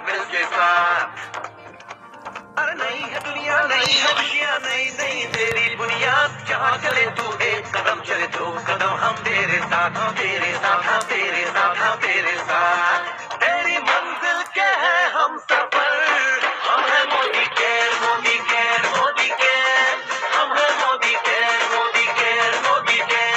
मिलके साथ। अरे नहीं है दुनिया, नहीं है दुनिया, नहीं नहीं तेरी बुनियाद, जहाँ चले तू एक कदम चले दो कदम हम तेरे साथ, हम तेरे साथ, हम तेरे साथ, हम तेरे साथ। तेरी मंजिल के है हम सफर, हम है Modi care, Modi care, Modi care, हम है Modi care, Modi care, Modi care.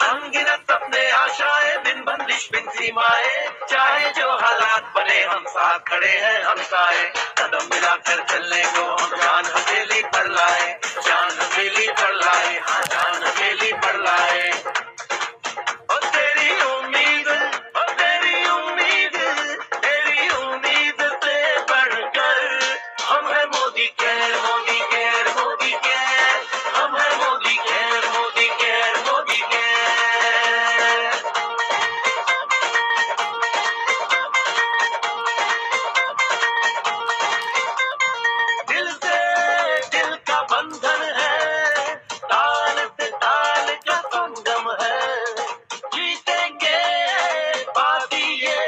अनगिनत सपने आशाएं, बिन बंदिश बिन सीमाएं, चाहे जो हालात बने हम साथ खड़े हैं हम साए। कदम मिलाकर चलने को हम जान हथेली पर लाए, जान हथेली पर लाए, हाँ जान हथेली पर लाए। और तेरी उम्मीद, और तेरी उम्मीद, तेरी उम्मीद से बढ़कर हम है Modi care, Modi care, Modi care, हम है Modi care, Modi care, Modi care. दिल से दिल का बंधन है, ताल से ताल का संगम है, जीतेंगे बाकी ये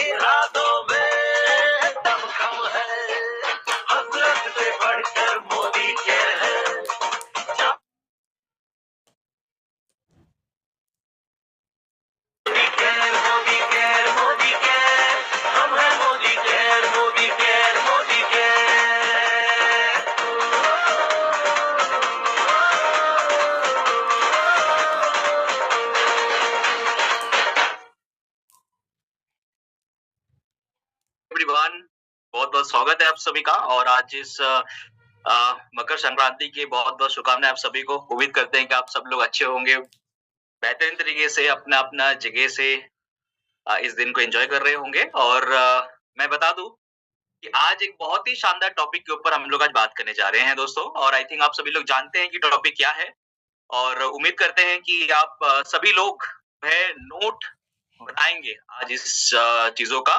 इरादों में दमखम है। हसरत से बढ़कर मोदी के है, Modi care, Modi care, Modi care, हम है Modi care, Modi care, Modi care. Everyone, बहुत बहुत स्वागत है आप सभी का। और आज इस मकर संक्रांति की बहुत बहुत शुभकामनाएं आप सभी को। उम्मीद करते हैं कि आप सब लोग अच्छे होंगे, बेहतरीन तरीके से अपना अपना जगह से इस दिन को एंजॉय कर रहे होंगे। और मैं बता दूं कि आज एक बहुत ही शानदार टॉपिक के ऊपर हम लोग आज बात करने जा रहे हैं दोस्तों। और आई थिंक आप सभी लोग जानते हैं कि टॉपिक क्या है, और उम्मीद करते हैं कि आप सभी लोग है नोट बनाएंगे आज इस चीजों का।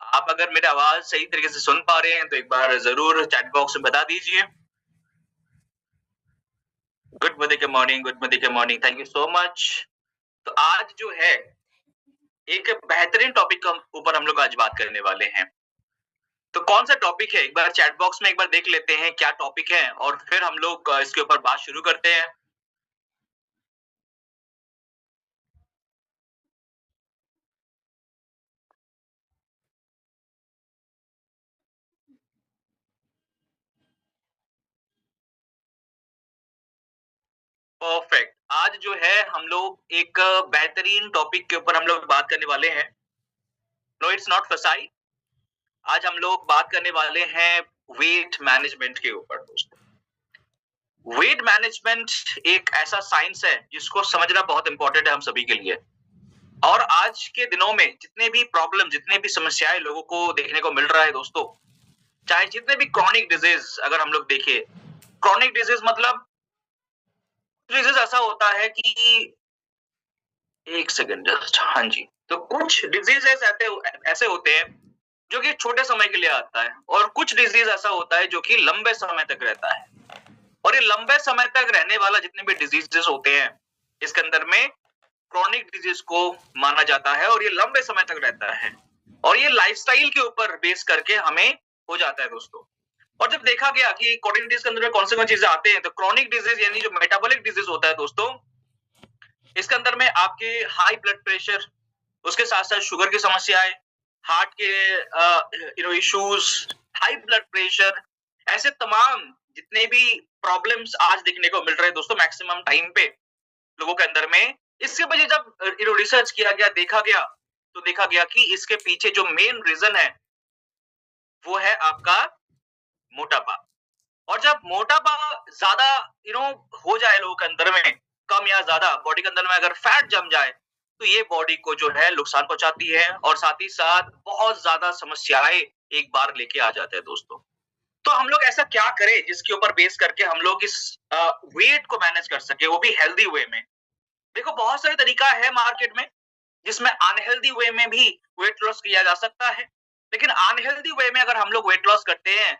आप अगर मेरी आवाज सही तरीके से सुन पा रहे हैं तो एक बार जरूर चैट बॉक्स में बता दीजिए। Good morning, good morning, thank you so much. तो आज जो है एक बेहतरीन टॉपिक के ऊपर हम लोग आज बात करने वाले हैं। तो कौन सा टॉपिक है, एक बार चैट बॉक्स में एक बार देख लेते हैं क्या टॉपिक है, और फिर हम लोग इसके ऊपर बात शुरू करते हैं। परफेक्ट। आज जो है हम लोग एक बेहतरीन टॉपिक के ऊपर हम लोग बात करने वाले हैं। नो इट्स नॉट फसाई। आज हम लोग बात करने वाले हैं वेट मैनेजमेंट के ऊपर दोस्तों। वेट मैनेजमेंट एक ऐसा साइंस है जिसको समझना बहुत इंपॉर्टेंट है हम सभी के लिए। और आज के दिनों में जितने भी प्रॉब्लम, जितने भी समस्याएं लोगों को देखने को मिल रहा है दोस्तों, चाहे जितने भी क्रॉनिक डिजीज अगर हम लोग देखें, क्रॉनिक डिजीज मतलब डिजीज ऐसा होता है कि एक सेकंड जस्ट, हाँ जी, तो कुछ डिजीजेस ऐसे होते हैं जो कि छोटे समय के लिए आता है, और कुछ डिजीज ऐसा होता है जो कि लंबे समय तक रहता है। और ये लंबे समय तक रहने वाला जितने भी डिजीजेस होते हैं, इसके अंदर में क्रॉनिक डिजीज को माना जाता है, और ये लंबे समय तक रहता है, और ये लाइफस्टाइल के ऊपर बेस करके हमें हो जाता है दोस्तों। और जब देखा गया कि क्रॉनिक डिजीज के अंदर में कौन से चीजें आते हैं, तो क्रॉनिक डिजीज यानी जो मेटाबॉलिक डिजीज होता है दोस्तों, इसके अंदर में आपके हाई ब्लड प्रेशर, उसके साथ साथ शुगर की समस्याएं, हार्ट के इश्यूज, हाई ब्लड प्रेशर, ऐसे तमाम जितने भी प्रॉब्लम्स आज देखने को मिल रहे हैं दोस्तों मैक्सिमम टाइम पे लोगों के अंदर में, इसके वजह जब रिसर्च किया गया, देखा गया, तो देखा गया कि इसके पीछे जो मेन रीजन है वो है आपका मोटापा। और जब मोटापा ज्यादा हो जाए लोगों के अंदर में, कम या ज्यादा बॉडी के अंदर में अगर फैट जम जाए, तो ये बॉडी को जो है नुकसान पहुंचाती है, और साथ ही साथ बहुत ज्यादा समस्याएं एक बार लेके आ जाते हैं दोस्तों। तो हम लोग ऐसा क्या करें जिसके ऊपर बेस करके हम लोग इस वेट को मैनेज कर सके, वो भी हेल्दी वे में। देखो बहुत सारे तरीका है मार्केट में जिसमें अनहेल्दी वे में भी वेट लॉस किया जा सकता है। लेकिन अनहेल्दी वे में अगर हम लोग वेट लॉस करते हैं,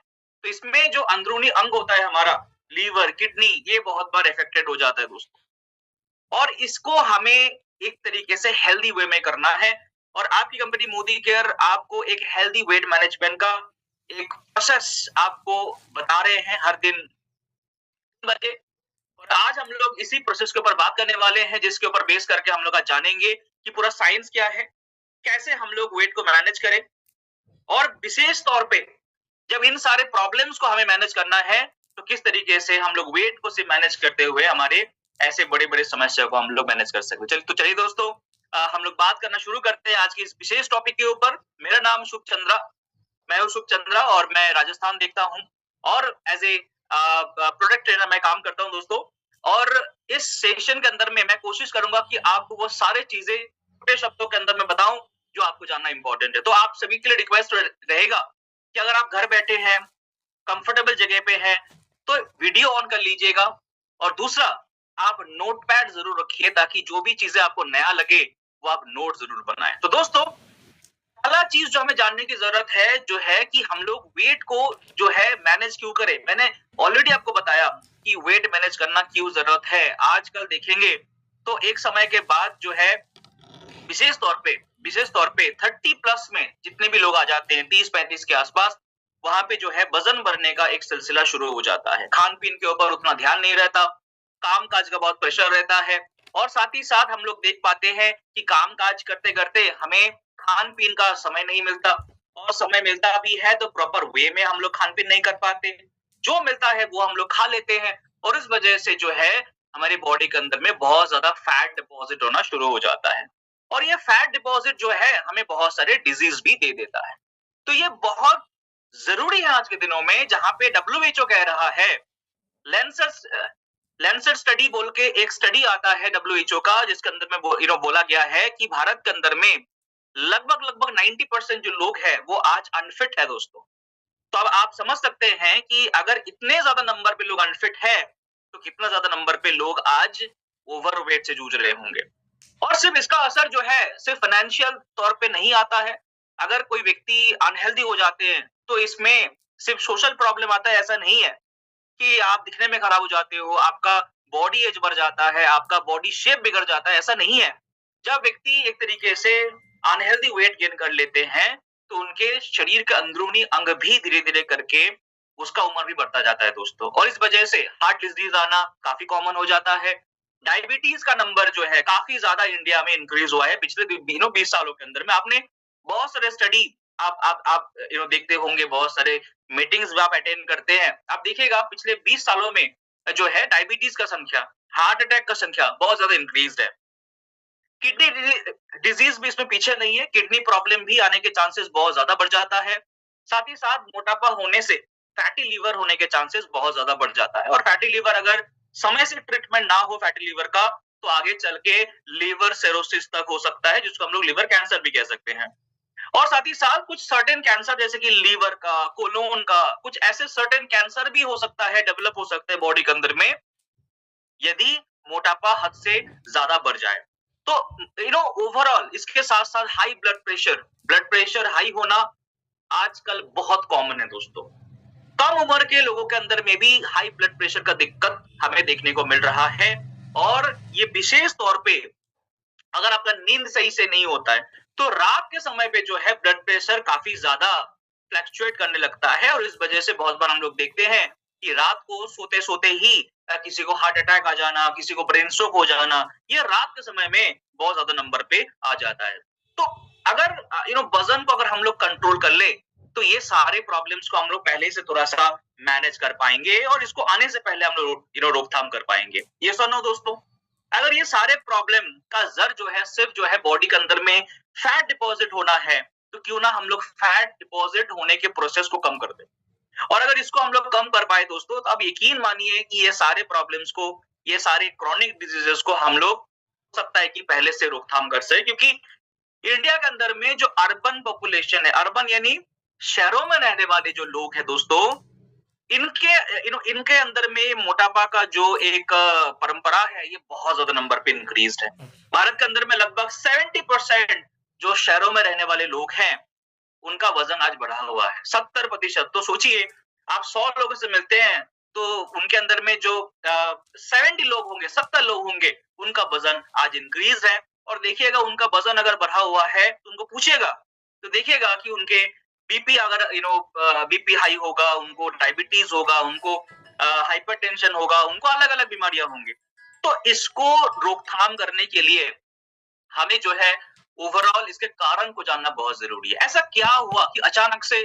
तो इसमें जो अंदरूनी अंग होता है हमारा, लीवर, किडनी, ये बहुत बार अफेक्टेड हो जाता है दोस्तों। और इसको हमें एक तरीके से हेल्दी वे में करना है, और आपकी कंपनी मोदी केयर आपको एक हेल्दी वेट मैनेजमेंट का एक प्रोसेस आपको बता रहे हैं हर दिन बजे। और आज हम लोग इसी प्रोसेस के ऊपर बात करने वाले हैं, जिसके ऊपर बेस करके हम लोग आज जानेंगे कि पूरा साइंस क्या है, कैसे हम लोग वेट को मैनेज करें, और विशेष तौर पे जब इन सारे प्रॉब्लम्स को हमें मैनेज करना है तो किस तरीके से हम लोग वेट को सिर्फ मैनेज करते हुए हमारे ऐसे बड़े-बड़े समस्या को हम लोग मैनेज कर सकते। तो चलिए दोस्तों, हम लोग बात करना शुरू करते हैं आज की इस विशेष टॉपिक के ऊपर। मेरा नाम शुभ चंद्रा, मैं हूँ शुभ चंद्रा और मैं राजस्थान देखता हूँ, और एज ए प्रोडक्ट ट्रेनर मैं काम करता हूँ दोस्तों। और इस सेशन के अंदर में मैं कोशिश करूंगा कि आपको वो सारे चीजें छोटे शब्दों के अंदर में बताऊं जो आपको जानना इंपॉर्टेंट है। तो आप सभी के लिए रिक्वेस्ट रहेगा कि अगर आप घर बैठे हैं, कंफर्टेबल जगह पे हैं, तो वीडियो ऑन कर लीजिएगा, और दूसरा आप नोटपैड जरूर रखिए ताकि जो भी चीजें आपको नया लगे वो आप नोट जरूर बनाएं। तो दोस्तों, पहला चीज जो हमें जानने की जरूरत है जो है कि हम लोग वेट को जो है मैनेज क्यों करें। मैंने ऑलरेडी आपको बताया कि वेट मैनेज करना क्यों जरूरत है। आजकल देखेंगे तो एक समय के बाद जो है विशेष तौर पे 30 प्लस में जितने भी लोग आ जाते हैं 30-35 के आसपास, वहां पे जो है वजन बढ़ने का एक सिलसिला शुरू हो जाता है। खान पीन के ऊपर उतना ध्यान नहीं रहता, काम काज का बहुत प्रेशर रहता है, और साथ ही साथ हम लोग देख पाते हैं कि काम काज करते करते हमें खान पीन का समय नहीं मिलता, और समय मिलता भी है तो प्रॉपर वे में हम लोग खान पीन नहीं कर पाते। जो मिलता है वो हम लोग खा लेते हैं, और इस वजह से जो है हमारी बॉडी के अंदर में बहुत ज्यादा फैट डिपॉजिट होना शुरू हो जाता है, और ये फैट डिपॉजिट जो है हमें बहुत सारे डिजीज भी दे देता है। तो ये बहुत जरूरी है आज के दिनों में, जहां पे डब्ल्यूएचओ कह रहा है, लेंसेट स्टडी बोल के एक स्टडी आता है डब्ल्यूएचओ का, जिसके अंदर में बोला गया है कि भारत के अंदर में लगभग 90% जो लोग हैं वो आज अनफिट है दोस्तों। तो अब आप समझ सकते हैं कि अगर इतने ज्यादा नंबर पे लोग अनफिट है तो कितना ज्यादा नंबर पे लोग आज ओवरवेट से जूझ रहे होंगे। और सिर्फ इसका असर जो है सिर्फ फाइनेंशियल तौर पे नहीं आता है। अगर कोई व्यक्ति अनहेल्दी हो जाते हैं तो इसमें सिर्फ सोशल प्रॉब्लम आता है, ऐसा नहीं है कि आप दिखने में खराब हो जाते हो, आपका बॉडी एज बढ़ जाता है, आपका बॉडी शेप बिगड़ जाता है, ऐसा नहीं है। जब व्यक्ति एक तरीके से अनहेल्दी वेट गेन कर लेते हैं तो उनके शरीर के अंदरूनी अंग भी धीरे धीरे करके उसका उम्र भी बढ़ता जाता है दोस्तों, और इस वजह से हार्ट डिजीज आना काफी कॉमन हो जाता है। डायबिटीज का नंबर जो है काफी ज्यादा इंडिया में इंक्रीज हुआ है पिछले 20 सालों के अंदर में। आपने बहुत सारे स्टडी आप देखते होंगे, बहुत सारे मीटिंग्स भी आप अटेंड करते हैं, आप देखिएगा पिछले 20 सालों में जो है डायबिटीज का संख्या, हार्ट अटैक का संख्या बहुत ज्यादा इंक्रीज है। किडनी डिजीज भी इसमें पीछे नहीं है, किडनी प्रॉब्लम भी आने के चांसेस बहुत ज्यादा बढ़ जाता है। साथ ही साथ मोटापा होने से फैटी लीवर होने के चांसेस बहुत ज्यादा बढ़ जाता है, और फैटी लीवर अगर समय से ट्रीटमेंट ना हो फैटी लीवर का तो आगे चल के लीवर सिरोसिस तक हो सकता है, जिसको हम लोग लीवर कैंसर भी कह सकते हैं। और साथ ही साथ कुछ सर्टेन कैंसर जैसे कि लीवर का, कोलोन का, कुछ ऐसे सर्टेन कैंसर भी हो सकता है, डेवलप हो सकते हैं बॉडी के अंदर में, यदि मोटापा हद से ज्यादा बढ़ जाए। तो ओवरऑल इसके साथ साथ हाई ब्लड प्रेशर हाई होना आजकल बहुत कॉमन है दोस्तों। कम उम्र के लोगों के अंदर में भी हाई ब्लड प्रेशर का दिक्कत हमें देखने को मिल रहा है, और ये विशेष तौर पे अगर आपका नींद सही से नहीं होता है तो रात के समय पे जो है ब्लड प्रेशर काफी ज्यादा फ्लक्चुएट करने लगता है, और इस वजह से बहुत बार हम लोग देखते हैं कि रात को सोते सोते ही किसी को हार्ट अटैक आ जाना, किसी को ब्रेन स्ट्रोक हो जाना, ये रात के समय में बहुत ज्यादा नंबर पे आ जाता है। तो अगर वजन को अगर हम लोग कंट्रोल कर ले तो ये सारे प्रॉब्लम्स को हम लोग पहले से थोड़ा सा मैनेज कर पाएंगे, और इसको आने से पहले हम लोग रोकथाम कर पाएंगे। ये सुनो दोस्तों, अगर ये सारे प्रॉब्लम का जड़ जो है सिर्फ जो है बॉडी के अंदर में फैट डिपॉजिट होना है, तो क्यों ना हम लोग फैट डिपॉजिट होने के प्रोसेस को कम कर दें। और अगर इसको हम लोग कम कर पाए दोस्तों तो आप यकीन मानिए कि ये सारे प्रॉब्लम्स को, ये सारे क्रॉनिक डिजीजेस को हम लोग हो सकता है कि पहले से रोकथाम कर सके। क्योंकि इंडिया के अंदर में जो अर्बन पॉपुलेशन है, अर्बन यानी शहरों में रहने वाले जो लोग हैं दोस्तों, इनके अंदर में मोटापा का जो एक परंपरा है ये बहुत ज्यादा नंबर पे इंक्रीज्ड है। भारत के अंदर में लगभग 70% जो शहरों में रहने वाले लोग हैं उनका वजन आज बढ़ा हुआ है, 70%। तो सोचिए आप 100 लोगों से मिलते हैं तो उनके अंदर में जो 70 लोग होंगे, 70 लोग होंगे, उनका वजन आज इंक्रीज है। और देखिएगा उनका वजन अगर बढ़ा हुआ है तो उनको पूछिएगा तो देखिएगा कि उनके बीपी अगर बीपी हाई होगा, उनको डायबिटीज होगा, उनको हाइपरटेंशन होगा, उनको अलग अलग बीमारियां होंगी। तो इसको रोकथाम करने के लिए हमें जो है ओवरऑल इसके कारण को जानना बहुत जरूरी है। ऐसा क्या हुआ कि अचानक से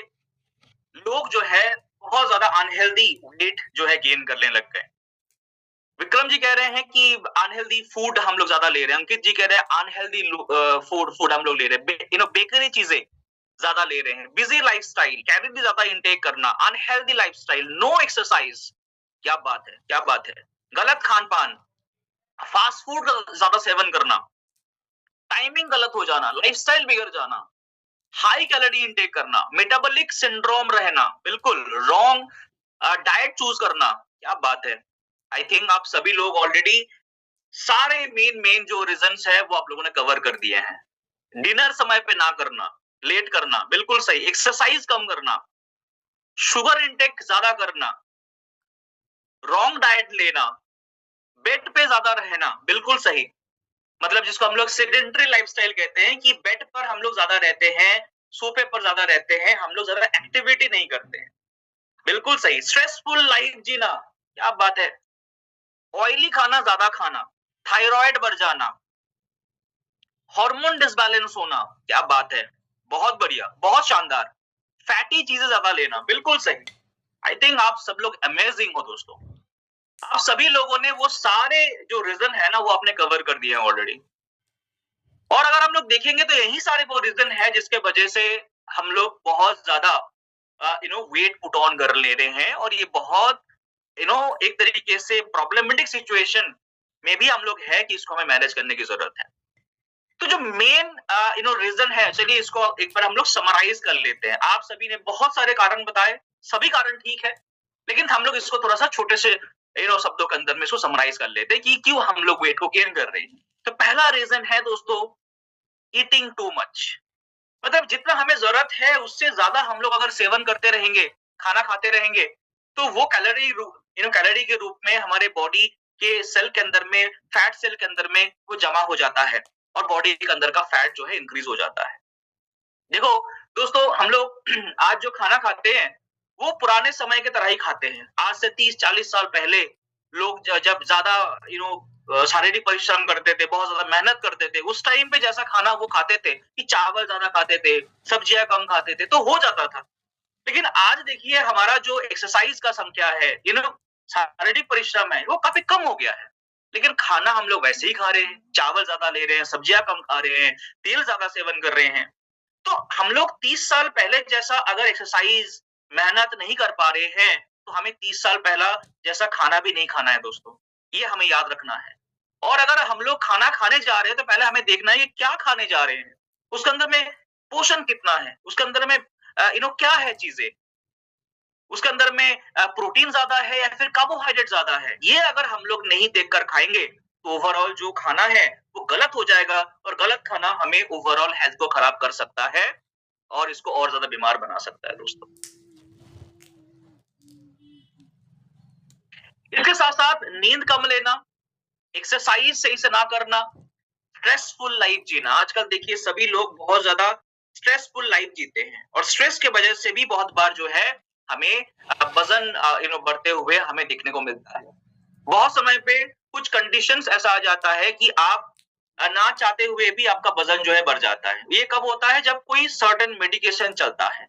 लोग जो है बहुत ज्यादा अनहेल्दी वेट जो है गेन करने लग गए। विक्रम जी कह रहे हैं कि अनहेल्दी फूड हम लोग ज्यादा ले रहे हैं, अंकित जी कह रहे हैं अनहेल्दी फूड हम लोग ले रहे हैं, बेकरी चीजें ज्यादा ले रहे हैं, बिजी लाइफस्टाइल, कैलोरी ज्यादा इंटेक करना, अनहेल्दी लाइफस्टाइल, नो एक्सरसाइज। क्या बात है, क्या बात है। गलत खान पान, फास्ट फूड का ज्यादा सेवन करना, टाइमिंग गलत हो जाना, लाइफस्टाइल बिगड़ जाना, हाई कैलोरी इंटेक करना, मेटाबॉलिक सिंड्रोम रहना, बिल्कुल रॉन्ग डाइट चूज करना। क्या बात है। आई थिंक आप सभी लोग ऑलरेडी सारे मेन जो रीजंस है वो आप लोगों ने कवर कर दिए हैं। डिनर समय पे ना करना, लेट करना, बिल्कुल सही। एक्सरसाइज कम करना, शुगर इंटेक ज्यादा करना, रॉन्ग डाइट लेना, बेड पे ज्यादा रहना, बिल्कुल सही। मतलब जिसको हम लोग सेडेंटरी लाइफस्टाइल कहते हैं कि बेड पर हम लोग ज्यादा रहते हैं, सोफे पर ज्यादा रहते हैं, हम लोग ज्यादा एक्टिविटी नहीं करते हैं, बिल्कुल सही। स्ट्रेसफुल लाइफ जीना, क्या बात है। ऑयली खाना ज्यादा खाना, थायराइड बढ़ जाना, हार्मोन डिसबैलेंस होना, क्या बात है, बहुत बढ़िया, बहुत शानदार। फैटी चीजें ज्यादा लेना, बिल्कुल सही। आई थिंक आप सब लोग अमेजिंग हो दोस्तों। आप सभी लोगों ने वो सारे जो रीजन है ना वो आपने कवर कर दिए हैं ऑलरेडी। और अगर हम लोग देखेंगे तो यही सारे वो रीजन है जिसके वजह से हम लोग बहुत ज्यादा वेट पुट ऑन कर ले रहे हैं, और ये बहुत एक तरीके से प्रॉब्लमेटिक सिचुएशन में भी हम लोग है कि इसको हमें मैनेज करने की जरूरत है। तो जो मेन रीजन है, चलिए इसको एक बार हम लोग समराइज कर लेते हैं। आप सभी ने बहुत सारे कारण बताए, सभी कारण ठीक है, लेकिन हम लोग इसको थोड़ा सा छोटे से शब्दों के अंदर में इसको समराइज कर लेते हैं कि क्यों हम लोग वेट को गेन कर रहे हैं। तो पहला रीजन है दोस्तों, ईटिंग टू मच। मतलब जितना हमें जरूरत है उससे ज्यादा हम लोग अगर सेवन करते रहेंगे, खाना खाते रहेंगे, तो वो कैलोरी के रूप में हमारे बॉडी के सेल के अंदर में, फैट सेल के अंदर में वो जमा हो जाता है, और बॉडी के अंदर का फैट जो है इंक्रीज हो जाता है। देखो दोस्तों, हम लोग आज जो खाना खाते हैं वो पुराने समय की तरह ही खाते हैं। आज से 30-40 साल पहले लोग जब ज्यादा शारीरिक परिश्रम करते थे, बहुत ज्यादा मेहनत करते थे, उस टाइम पे जैसा खाना वो खाते थे कि चावल ज्यादा खाते थे, सब्जियां कम खाते थे, तो हो जाता था। लेकिन आज देखिए हमारा जो एक्सरसाइज का संख्या है, शारीरिक परिश्रम है, वो काफी कम हो गया है, लेकिन खाना हम लोग वैसे ही खा रहे हैं, चावल ज्यादा ले रहे हैं, सब्जियां कम खा रहे हैं, तेल ज्यादा सेवन कर रहे हैं। तो हम लोग 30 साल पहले जैसा अगर एक्सरसाइज मेहनत नहीं कर पा रहे हैं, तो हमें 30 साल पहला जैसा खाना भी नहीं खाना है दोस्तों, ये हमें याद रखना है। और अगर हम लोग खाना खाने जा रहे हैं तो पहले हमें देखना है कि क्या खाने जा रहे हैं, उसके अंदर में पोषण कितना है, उसके अंदर में क्या है चीजें, उसके अंदर में प्रोटीन ज्यादा है या फिर कार्बोहाइड्रेट ज्यादा है। ये अगर हम लोग नहीं देखकर खाएंगे तो ओवरऑल जो खाना है वो गलत हो जाएगा, और गलत खाना हमें ओवरऑल हेल्थ को खराब कर सकता है और इसको और ज्यादा बीमार बना सकता है दोस्तों। इसके साथ साथ नींद कम लेना, एक्सरसाइज सही से ना करना, स्ट्रेसफुल लाइफ जीना। आजकल देखिए सभी लोग बहुत ज्यादा स्ट्रेसफुल लाइफ जीते हैं, और स्ट्रेस के वजह से भी बहुत बार जो है हमें वजन बढ़ते हुए हमें देखने को मिलता है। बहुत समय पे कुछ कंडीशंस ऐसा आ जाता है कि आप ना चाहते हुए भी आपका वजन जो है बढ़ जाता है। ये कब होता है? जब कोई सर्टेन मेडिकेशन चलता है।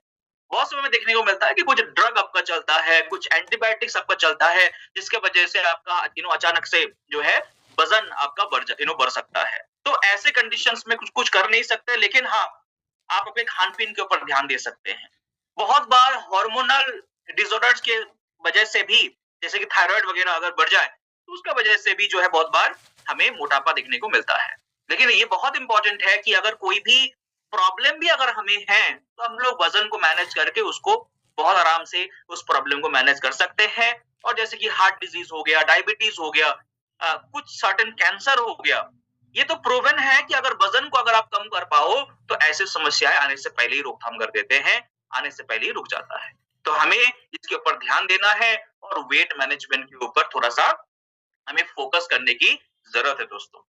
बहुत समय में देखने को मिलता है कि कुछ ड्रग आपका चलता है, कुछ एंटीबायोटिक्स आपका चलता है, जिसके वजह से आपका अचानक से जो है वजन आपका बढ़ सकता है। तो ऐसे कंडीशंस में कुछ कर नहीं सकते, लेकिन हाँ, आप अपने खान-पीन के ऊपर ध्यान दे सकते हैं। बहुत बार हार्मोनल डिसऑर्डर्स के वजह से भी, जैसे कि थायराइड वगैरह अगर बढ़ जाए, तो उसका वजह से भी जो है बहुत बार हमें मोटापा देखने को मिलता है। लेकिन ये बहुत इंपॉर्टेंट है कि अगर कोई भी प्रॉब्लम भी अगर हमें है, तो हम लोग वजन को मैनेज करके उसको बहुत आराम से उस प्रॉब्लम को मैनेज कर सकते हैं। और जैसे कि हार्ट डिजीज हो गया, डायबिटीज हो गया, कुछ सर्टेन कैंसर हो गया, ये तो प्रूवन है कि अगर वजन को अगर आप कम कर पाओ तो ऐसे समस्याएं आने से पहले ही रोकथाम कर देते हैं, आने से पहले ही रुक जाता है। तो हमें इसके ऊपर ध्यान देना है और वेट मैनेजमेंट के ऊपर थोड़ा सा हमें फोकस करने की जरूरत है दोस्तों।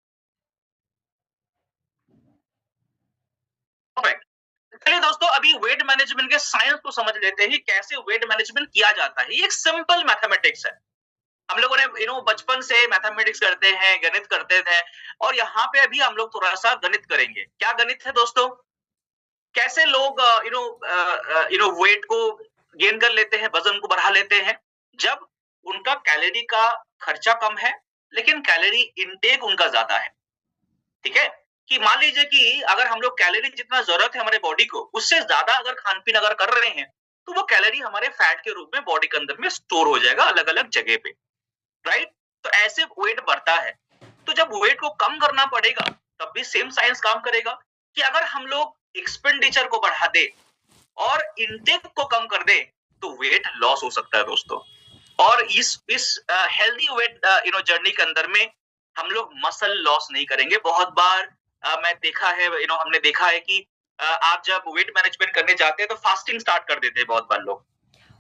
परफेक्ट। चलिए दोस्तों, अभी वेट मैनेजमेंट के साइंस को समझ लेते हैं, कैसे वेट मैनेजमेंट किया जाता है। ये एक सिंपल मैथमेटिक्स है। हम लोगों ने बचपन से मैथमेटिक्स करते हैं, गणित करते थे, और यहाँ पे अभी हम लोग थोड़ा सा गणित करेंगे। क्या गणित है दोस्तों? कैसे लोग वेट को गेन कर लेते हैं, वजन को बढ़ा लेते हैं, जब उनका कैलोरी का खर्चा कम है लेकिन कैलोरी इनटेक उनका ज्यादा है। ठीक है, कि मान लीजिए कि अगर हम लोग कैलोरी जितना जरूरत है हमारे बॉडी को, उससे ज्यादा अगर खान पीन अगर कर रहे हैं, तो वो कैलोरी हमारे फैट के रूप में बॉडी के अंदर में स्टोर हो जाएगा अलग अलग जगह पे, राइट? तो ऐसे वेट बढ़ता है। तो जब वेट को कम करना पड़ेगा, तब भी सेम साइंस काम करेगा कि अगर हम लोग एक्सपेंडिचर को बढ़ा दे और इनटेक को कम कर दे, तो वेट लॉस हो सकता है दोस्तों। और इस हेल्दी वेट जर्नी के अंदर में हम लोग मसल लॉस नहीं करेंगे। बहुत बार मैं देखा है, हमने देखा है कि आप जब वेट मैनेजमेंट करने जाते हैं तो फास्टिंग स्टार्ट कर देते हैं बहुत बार लोग,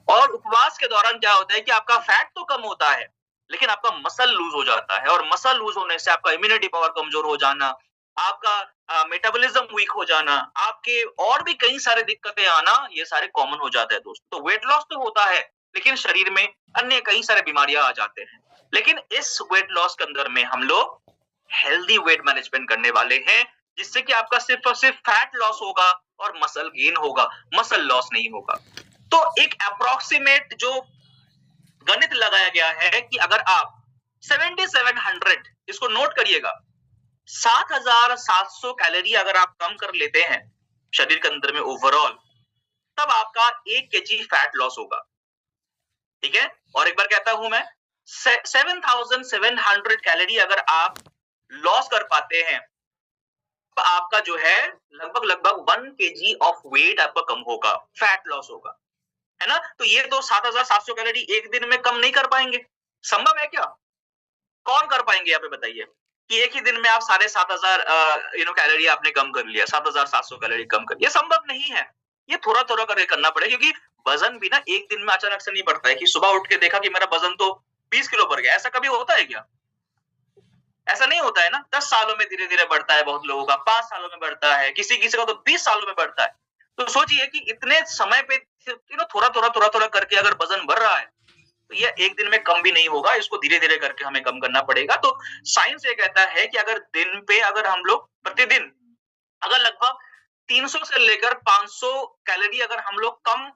और उपवास के दौरान क्या होता है कि आपका फैट तो कम होता है लेकिन आपका मसल लूज हो जाता है, और मसल लूज होने से आपका इम्यूनिटी पावर कमजोर हो जाना, आपका मेटाबॉलिज्म वीक हो जाना, आपके और भी कई सारे दिक्कतें आना, ये सारे कॉमन हो जाते हैं दोस्तों। तो वेट लॉस तो होता है लेकिन शरीर में अन्य कई सारे बीमारियां आ जाते हैं। लेकिन इस वेट लॉस के अंदर में हम लोग हेल्दी वेट मैनेजमेंट करने वाले हैं, जिससे कि आपका सिर्फ और सिर्फ फैट लॉस होगा और मसल गेन होगा, मसल लॉस नहीं होगा। तो एक अप्रोक्सीमेट जो गणित लगाया गया है कि अगर आप 7700, इसको नोट करिएगा, 7700 कैलोरी अगर आप कम कर लेते हैं शरीर के अंदर में ओवरऑल, तब आपका 1 केजी फैट लॉस होगा। ठीक है, और एक बार कहता हूं मैं, 7700 कैलोरी अगर आप लॉस कर पाते हैं, तो आपका जो है लगभग 1 केजी ऑफ वेट आपका कम होगा, फैट लॉस होगा, है ना? तो ये तो 7700 कैलोरी एक दिन में कम नहीं कर पाएंगे। संभव है क्या? कौन कर पाएंगे यहाँ पे बताइए कि एक ही दिन में आप 7500 कैलोरी आपने कम कर लिया, 7700 कैलोरी कम कर, ये संभव नहीं है। ये थोड़ा थोड़ा करके करना पड़ेगा, क्योंकि वजन भी ना एक दिन में अचानक से नहीं बढ़ता है कि सुबह उठ के देखा कि मेरा वजन तो 20 किलो बढ़ गया। ऐसा कभी होता है क्या? ऐसा नहीं होता है ना। 10 सालों में धीरे धीरे बढ़ता है बहुत लोगों का, 5 सालों में बढ़ता है, किसी किसी का तो 20 सालों में बढ़ता है। तो सोचिए कि इतने समय पे थोड़ा थोड़ा करके अगर वजन बढ़ रहा है, तो ये एक दिन में कम भी नहीं होगा, इसको धीरे धीरे करके हमें कम करना पड़ेगा। तो साइंस ये कहता है कि अगर दिन पे अगर हम लोग प्रतिदिन अगर लगभग 300 से लेकर 500 कैलोरी अगर हम लोग कम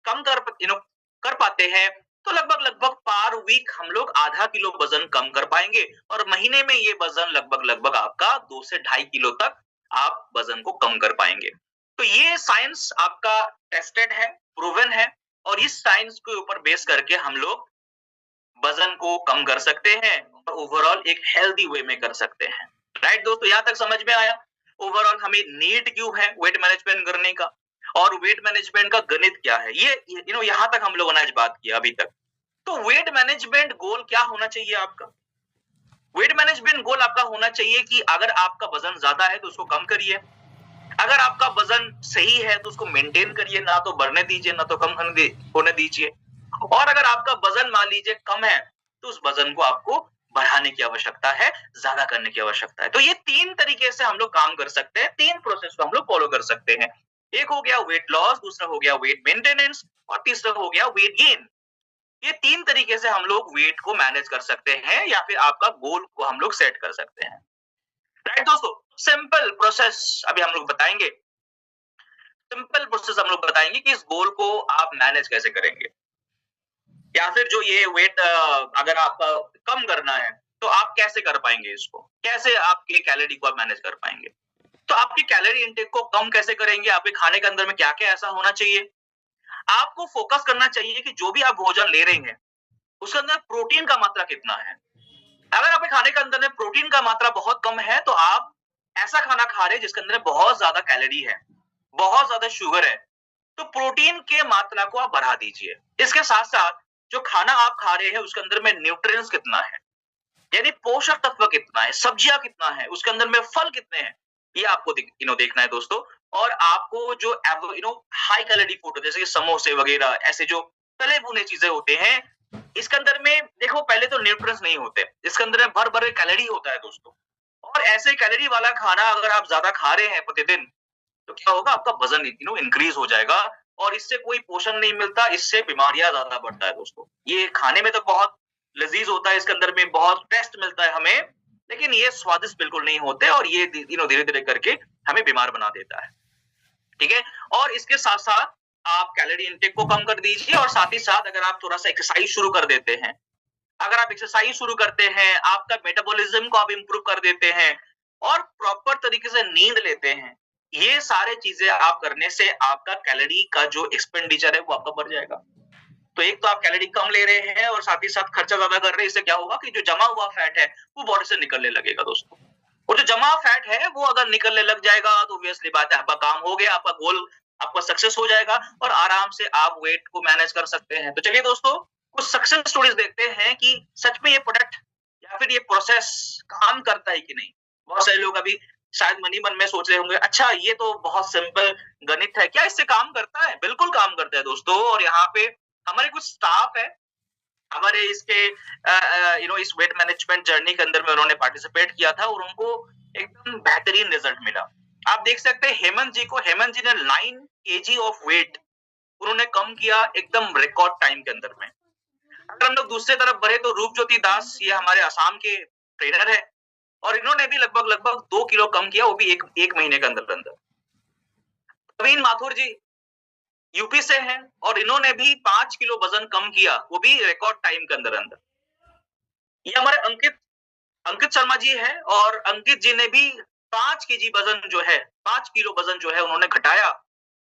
कम कर पाते हैं, तो लगभग पर वीक हम लोग आधा किलो वजन कम कर पाएंगे, और महीने में ये वजन लगभग आपका 2 से 2.5 किलो तक आप वजन को कम कर पाएंगे। तो ये साइंस आपका टेस्टेड है, प्रूवन है, और इस साइंस के ऊपर बेस करके हम लोग वजन को कम कर सकते हैं और ओवरऑल एक हेल्दी वे में कर सकते हैं। राइट दोस्तों, यहाँ तक समझ में आया ओवरऑल हमें नीड क्यों है वेट मैनेजमेंट करने का, और वेट मैनेजमेंट का गणित क्या है। ये यहाँ तक हम लोगों ने आज बात किया अभी तक। तो वेट मैनेजमेंट गोल क्या होना चाहिए आपका? वेट मैनेजमेंट गोल आपका होना चाहिए कि अगर आपका वजन ज्यादा है तो उसको कम करिए, अगर आपका वजन सही है तो उसको मेंटेन करिए, ना तो बढ़ने दीजिए ना तो कम होने दीजिए, और अगर आपका वजन मान लीजिए कम है तो उस वजन को आपको बढ़ाने की आवश्यकता है, ज्यादा करने की आवश्यकता है। तो ये 3 तरीके से हम लोग काम कर सकते हैं, 3 प्रोसेस को हम लोग फॉलो कर सकते हैं। एक हो गया वेट लॉस, दूसरा हो गया वेट मेंटेनेंस, और तीसरा हो गया वेट गेन। ये 3 तरीके से हम लोग वेट को मैनेज कर सकते हैं, या फिर आपका गोल को हम लोग सेट कर सकते हैं। राइट दोस्तों, सिंपल प्रोसेस अभी हम लोग बताएंगे, सिंपल प्रोसेस हम लोग बताएंगे कि इस गोल को आप मैनेज कैसे करेंगे, या फिर जो ये वेट अगर आपका कम करना है तो आप कैसे कर पाएंगे, इसको कैसे आपके कैलोरी को आप मैनेज कर पाएंगे। तो आपकी कैलोरी इनटेक को कम कैसे करेंगे, आपके खाने के अंदर में क्या क्या ऐसा होना चाहिए। आपको फोकस करना चाहिए कि जो भी आप भोजन ले रहे हैं उसके अंदर प्रोटीन का मात्रा कितना है। अगर आपके खाने के अंदर में प्रोटीन का मात्रा बहुत कम है, तो आप ऐसा खाना खा रहे हैं जिसके अंदर बहुत ज्यादा कैलोरी है, बहुत ज्यादा शुगर है, तो प्रोटीन के मात्रा को आप बढ़ा दीजिए। इसके साथ साथ जो खाना आप खा रहे हैं उसके अंदर में न्यूट्रिएंट्स कितना है, यानी पोषक तत्व कितना है, सब्जियां कितना है, उसके अंदर में फल कितने हैं, ये आपको देखना है दोस्तों। और आपको जो हाई कैलोरी फूड जैसे कि समोसे वगैरह, ऐसे जो तले भुने चीजें होते हैं, इसके अंदर में देखो पहले तो न्यूट्रिएंट्स नहीं होते, इसके अंदर में भर भर कैलोरी होता है दोस्तों। और ऐसे कैलोरी वाला खाना अगर आप ज्यादा खा रहे हैं प्रतिदिन, तो क्या होगा, आपका वजन इंक्रीज हो जाएगा और इससे कोई पोषण नहीं मिलता, इससे बीमारियां ज्यादा बढ़ता है दोस्तों। ये खाने में तो बहुत लजीज होता है, इसके अंदर में बहुत टेस्ट मिलता है हमें, लेकिन ये स्वादिष्ट बिल्कुल नहीं होते और ये धीरे धीरे करके हमें बीमार बना देता है। ठीक है, और इसके साथ साथ आप कैलोरी इंटेक को कम कर दीजिए और साथ ही साथ अगर आप थोड़ा सा एक्सरसाइज शुरू कर देते हैं, अगर आप एक्सरसाइज शुरू करते हैं, आपका मेटाबॉलिज्म को आप इंप्रूव कर देते हैं और प्रॉपर तरीके से नींद लेते हैं, ये सारे चीजें आप करने से आपका कैलोरी का जो एक्सपेंडिचर है वो आपका बढ़ जाएगा। तो एक तो आप कैलोरी कम ले रहे हैं और साथ ही साथ खर्चा ज्यादा कर रहे हैं, इससे क्या होगा कि जो जमा हुआ फैट है वो बॉडी से निकलने लगेगा दोस्तों। और जो जमा फैट है वो अगर निकलने लग जाएगा तो ऑब्वियसली बात है, आपका काम हो गया, आपका गोल आपका सक्सेस हो जाएगा और आराम से आप वेट को मैनेज कर सकते हैं। तो चलिए दोस्तों, कुछ सक्सेस स्टोरीज देखते हैं कि सच में ये प्रोडक्ट या फिर ये प्रोसेस काम करता है कि नहीं। बहुत सारे लोग अभी शायद मन ही मन में सोच रहे होंगे, अच्छा ये तो बहुत सिंपल गणित है, क्या इससे काम करता है? बिल्कुल काम करता है दोस्तों। और यहाँ पे हमारे कुछ स्टाफ है, हमारे इसके इस वेट मैनेजमेंट जर्नी के अंदर में उन्होंने पार्टिसिपेट किया था और उनको एकदम बेहतरीन रिजल्ट मिला। आप देख सकते हैं हेमंत जी ने 9 kg ऑफ वेट उन्होंने कम किया एकदम रिकॉर्ड टाइम के अंदर में। अगर हम लोग दूसरे तरफ बढ़े तो रूपज्योति दास, ये हमारे असम के ट्रेनर है और इन्होंने भी लगभग 2 किलो कम किया, वो भी एक महीने के अंदर अंदर। प्रवीण माथुर जी यूपी से हैं और इन्होंने भी 5 किलो वजन कम किया, वो भी रिकॉर्ड टाइम के अंदर अंदर। ये हमारे अंकित शर्मा जी है और अंकित जी ने भी 5 केजी वजन जो है 5 किलो वजन जो है उन्होंने घटाया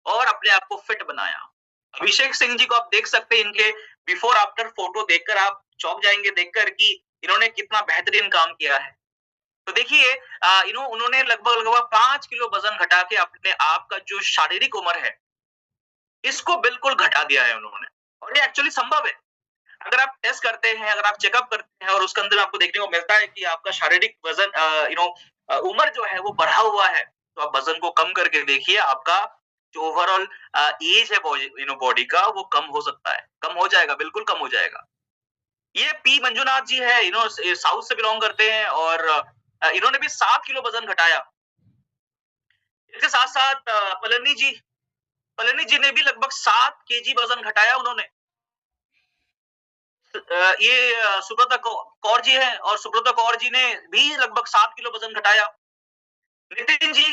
और अपने आप को फिट बनाया। अभिषेक सिंह जी को आप देख सकते हैं, इनके बिफोर आफ्टर फोटो देखकर आप चौंक जाएंगे देखकर कि इन्होंने कितना बेहतरीन काम किया है। तो देखिए उन्होंने लगभग 5 किलो वजन घटा के अपने आप का जो शारीरिक उम्र है इसको बिल्कुल घटा दिया है उन्होंने, और ये एक्चुअली संभव है। अगर आप टेस्ट करते हैं, अगर आप चेकअप करते हैं और उसके अंदर आपको देखने को मिलता है कि आपका शारीरिक वजन उम्र जो है वो बढ़ा हुआ है, तो आप वजन को कम करके देखिए, आपका जो ओवरऑल एज है बॉडी का वो कम हो सकता है, कम हो जाएगा, बिल्कुल कम हो जाएगा। ये पी मंजुनाथ जी है, साउथ से बिलोंग करते हैं और इन्होंने भी 7 किलो वजन घटाया। इसके साथ साथ पलनी जी ने भी लगभग 7 केजी वजन घटाया उन्होंने। ये सुब्रता कौर जी है और सुब्रता कौर जी ने भी लगभग 7 किलो वजन घटाया। नितिन जी,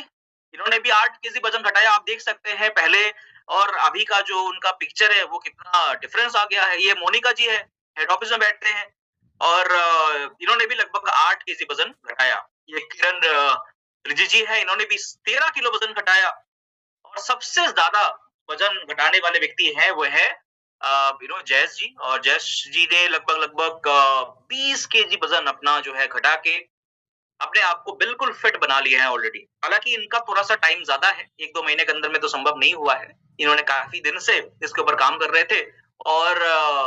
इन्होंने भी 8 केजी वजन घटाया। आप देख सकते हैं पहले और अभी का जो उनका पिक्चर है वो कितना डिफरेंस आ गया है। ये मोनिका जी है, हेड ऑफिस में बैठते हैं और इन्होंने भी लगभग 8 केजी वजन घटाया। ये किरण रिजिजू जी है, इन्होंने भी 13 किलो वजन घटाया। और सबसे ज्यादा वजन घटाने वाले व्यक्ति है वो है जयेश जी, और जयेश जी ने लगभग 20 केजी वजन अपना जो है घटा के अपने आप को बिल्कुल फिट बना लिया है ऑलरेडी। हालांकि इनका थोड़ा सा टाइम ज्यादा है, 1-2 महीने के अंदर में तो संभव नहीं हुआ है। इन्होंने काफी दिन से इसके ऊपर काम कर रहे थे और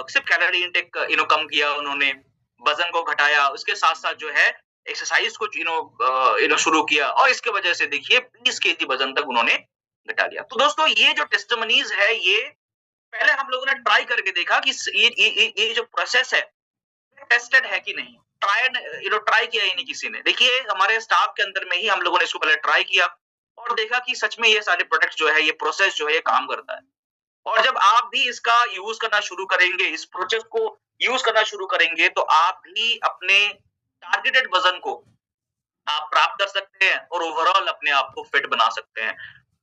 सिर्फ कैलोरी इंटेक कम किया उन्होंने, वजन को घटाया, उसके साथ साथ जो है एक्सरसाइज को शुरू किया और इसके वजह से देखिए 20 केजी वजन तक उन्होंने घटा लिया। तो दोस्तों ये जो टेस्टिमनीज है, ये पहले हम लोगों ने ट्राई करके देखा कि ये जो प्रोसेस है टेस्टेड है कि नहीं। ट्राई किया ही नहीं किसी ने। देखिए हमारे स्टाफ के अंदर में ही हम लोगों ने इसको पहले ट्राई किया और देखा कि सच में ये सारे प्रोडक्ट जो है, ये प्रोसेस जो है, ये काम करता है। और जब आप भी इसका यूज करना शुरू करेंगे, इस प्रोसेस को यूज करना शुरू करेंगे, तो आप भी अपने टारगेटेड वजन को आप प्राप्त कर सकते हैं और ओवरऑल अपने आप को फिट बना सकते हैं।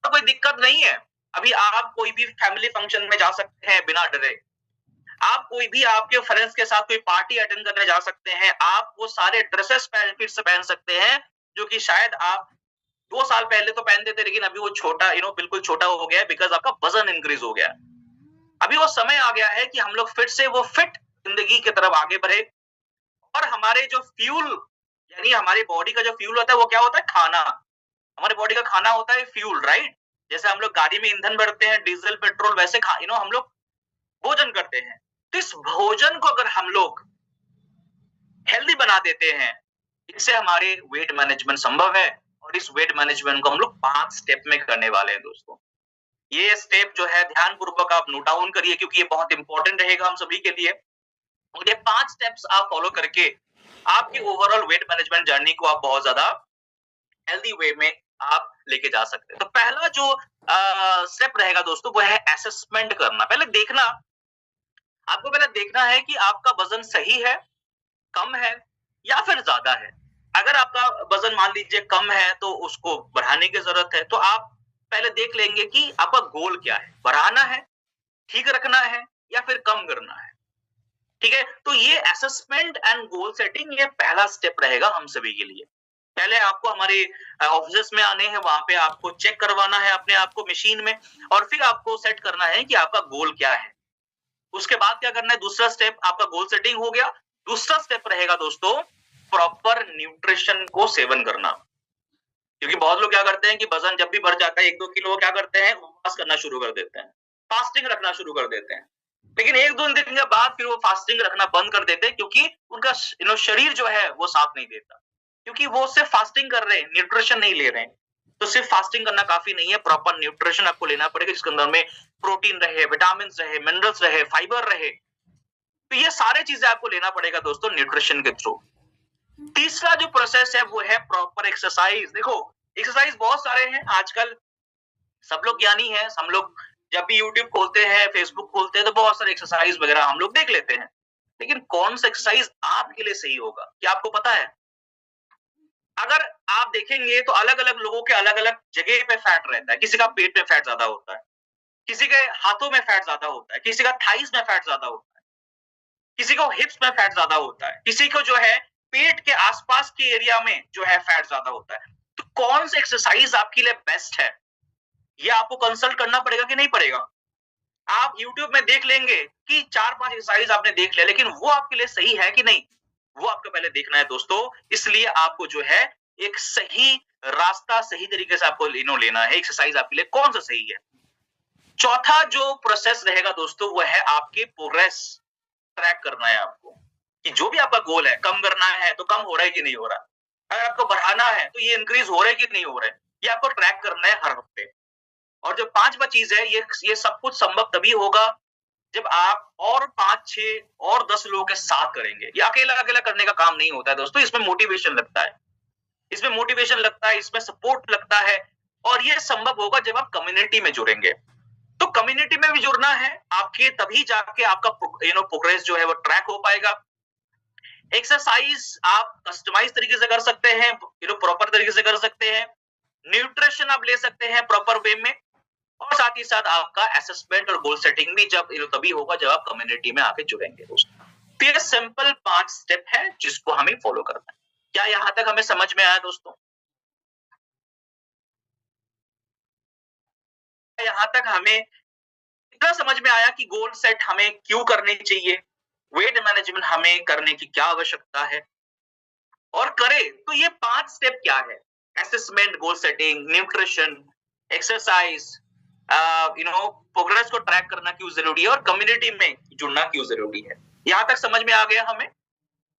तो कोई दिक्कत नहीं है। अभी आप कोई भी फैमिली फंक्शन में जा सकते हैं बिना डरे। आप कोई भी आपके फ्रेंड्स के साथ कोई पार्टी अटेंड करने जा सकते हैं। आप वो सारे ड्रेसेस फिर से पहन सकते हैं जो कि शायद आप 2 साल पहले तो पहनते थे, लेकिन अभी वो छोटा बिल्कुल छोटा हो गया है, बिकॉज आपका वजन इंक्रीज हो गया है। अभी वो समय आ गया है कि हम लोग फिर से वो फिट जिंदगी की तरफ आगे बढ़े और हमारे जो फ्यूल, यानी हमारी बॉडी का जो फ्यूल होता है वो क्या होता है? खाना। हमारे बॉडी का खाना होता है फ्यूल, राइट? जैसे हम लोग गाड़ी में ईंधन भरते हैं, डीजल पेट्रोल, वैसे हम लोग भोजन करते हैं। तो इस भोजन को अगर हम लोग हेल्दी बना देते हैं, इससे हमारे वेट मैनेजमेंट संभव है और इस वेट मैनेजमेंट को हम लोग 5 स्टेप में करने वाले हैं दोस्तों। ये स्टेप जो है ध्यान पूर्वक आप नोट डाउन करिए क्योंकि ये बहुत इंपॉर्टेंट रहेगा हम सभी के लिए। स्टेप्स आप फॉलो करके आपकी ओवरऑल वेट मैनेजमेंट जर्नी को आप बहुत ज्यादा हेल्दी वे में आप लेके जा सकते हैं। तो पहला जो स्टेप रहेगा दोस्तों वो है असेसमेंट करना। आपको पहले देखना है कि आपका वजन सही है, कम है या फिर ज्यादा है। अगर आपका वजन मान लीजिए कम है तो उसको बढ़ाने की जरूरत है। तो आप पहले देख लेंगे कि आपका गोल क्या है, बढ़ाना है, ठीक रखना है या फिर कम करना है। ठीक है, तो ये असेसमेंट एंड गोल सेटिंग ये पहला स्टेप रहेगा हम सभी के लिए। पहले आपको हमारे ऑफिस में आने हैं, वहां पे आपको चेक करवाना है अपने आप को मशीन में, और फिर आपको सेट करना है कि आपका गोल क्या है। उसके बाद क्या करना है, दूसरा स्टेप आपका गोल सेटिंग हो गया। दूसरा स्टेप रहेगा दोस्तों प्रॉपर न्यूट्रिशन को सेवन करना। क्योंकि बहुत लोग क्या करते हैं कि वजन जब भी बढ़ जाता है 1-2 किलो, क्या करते हैं, उपवास करना शुरू कर देते हैं, फास्टिंग रखना शुरू कर देते हैं। लेकिन 1-2 दिन के बाद फिर वो फास्टिंग रखना बंद कर देते हैं, क्योंकि उनका शरीर जो है वो साथ नहीं देता, क्योंकि वो सिर्फ फास्टिंग कर रहे हैं, न्यूट्रिशन नहीं ले रहे हैं। तो सिर्फ फास्टिंग करना काफी नहीं है, प्रॉपर न्यूट्रिशन आपको लेना पड़ेगा, जिसके अंदर में प्रोटीन रहे, विटामिन रहे, मिनरल्स रहे, फाइबर रहे। तो ये सारे चीजें आपको लेना पड़ेगा दोस्तों न्यूट्रिशन के थ्रू। तीसरा जो प्रोसेस है वो है प्रॉपर एक्सरसाइज। देखो एक्सरसाइज बहुत सारे हैं आजकल, सब लोग ज्ञानी हैं, हम लोग जब भी यूट्यूब खोलते हैं, फेसबुक खोलते हैं, तो बहुत सारे एक्सरसाइज वगैरह हम लोग देख लेते हैं। लेकिन कौन सा एक्सरसाइज आपके लिए सही होगा, क्या आपको पता है? अगर आप देखेंगे तो अलग अलग लोगों के अलग अलग जगह पे फैट रहता है। किसी का पेट में फैट ज्यादा होता है, किसी के हाथों में फैट ज्यादा होता है, किसी का थाइस में फैट ज्यादा होता है, किसी को हिप्स में फैट ज्यादा होता है, किसी को जो है पेट के आसपास के एरिया में जो है फैट ज्यादा होता है। तो कौन सा एक्सरसाइज आपके लिए बेस्ट है, ये आपको कंसल्ट करना पड़ेगा कि नहीं पड़ेगा? आप YouTube में देख लेंगे कि 4-5 एक्सरसाइज आपने देख लिया, लेकिन वो आपके लिए सही है कि नहीं, वो आपको पहले देखना है दोस्तों। इसलिए आपको जो है एक सही रास्ता, सही तरीके से आपको लेना है एक्सरसाइज आपके लिए कौन सा सही है। चौथा जो प्रोसेस रहेगा दोस्तों वो है आपके प्रोग्रेस ट्रैक करना है आपको, कि जो भी आपका गोल है, कम करना है तो कम हो रहा है कि नहीं हो रहा, अगर आपको बढ़ाना है तो ये इंक्रीज हो रहा है कि नहीं हो रहा है, ये आपको ट्रैक करना है हर हफ्ते। और जो पांचवा चीज है, ये सब कुछ संभव तभी होगा जब आप और 5-6 और 10 लोगों के साथ करेंगे। ये अकेला अकेला करने का काम नहीं होता है दोस्तों, इसमें मोटिवेशन लगता है, इसमें सपोर्ट लगता है। और ये संभव होगा जब आप कम्युनिटी में जुड़ेंगे। तो कम्युनिटी में भी जुड़ना है आपके, तभी जाके आपका प्रोग्रेस जो है वो ट्रैक हो पाएगा। एक्सरसाइज आप कस्टमाइज तरीके से कर सकते हैं, प्रॉपर तरीके से कर सकते हैं। न्यूट्रिशन आप ले सकते हैं प्रॉपर वे में, और साथ ही साथ आपका असेसमेंट और गोल सेटिंग भी जब तभी होगा जब आप कम्युनिटी में आके जुड़ेंगे दोस्तों। तो ये सिंपल 5 स्टेप है जिसको हमें फॉलो करना है। क्या यहां तक हमें समझ में आया दोस्तों? यहां तक हमें इतना समझ में आया कि गोल सेट हमें क्यों करने चाहिए, वेट मैनेजमेंट हमें करने की क्या आवश्यकता है, और करें तो ये 5 स्टेप क्या है, assessment, goal setting, nutrition, exercise, progress को ट्रैक करना क्यों जरूरी है, और कम्युनिटी में जुड़ना क्यों जरूरी है। यहां तक समझ में आ गया हमें?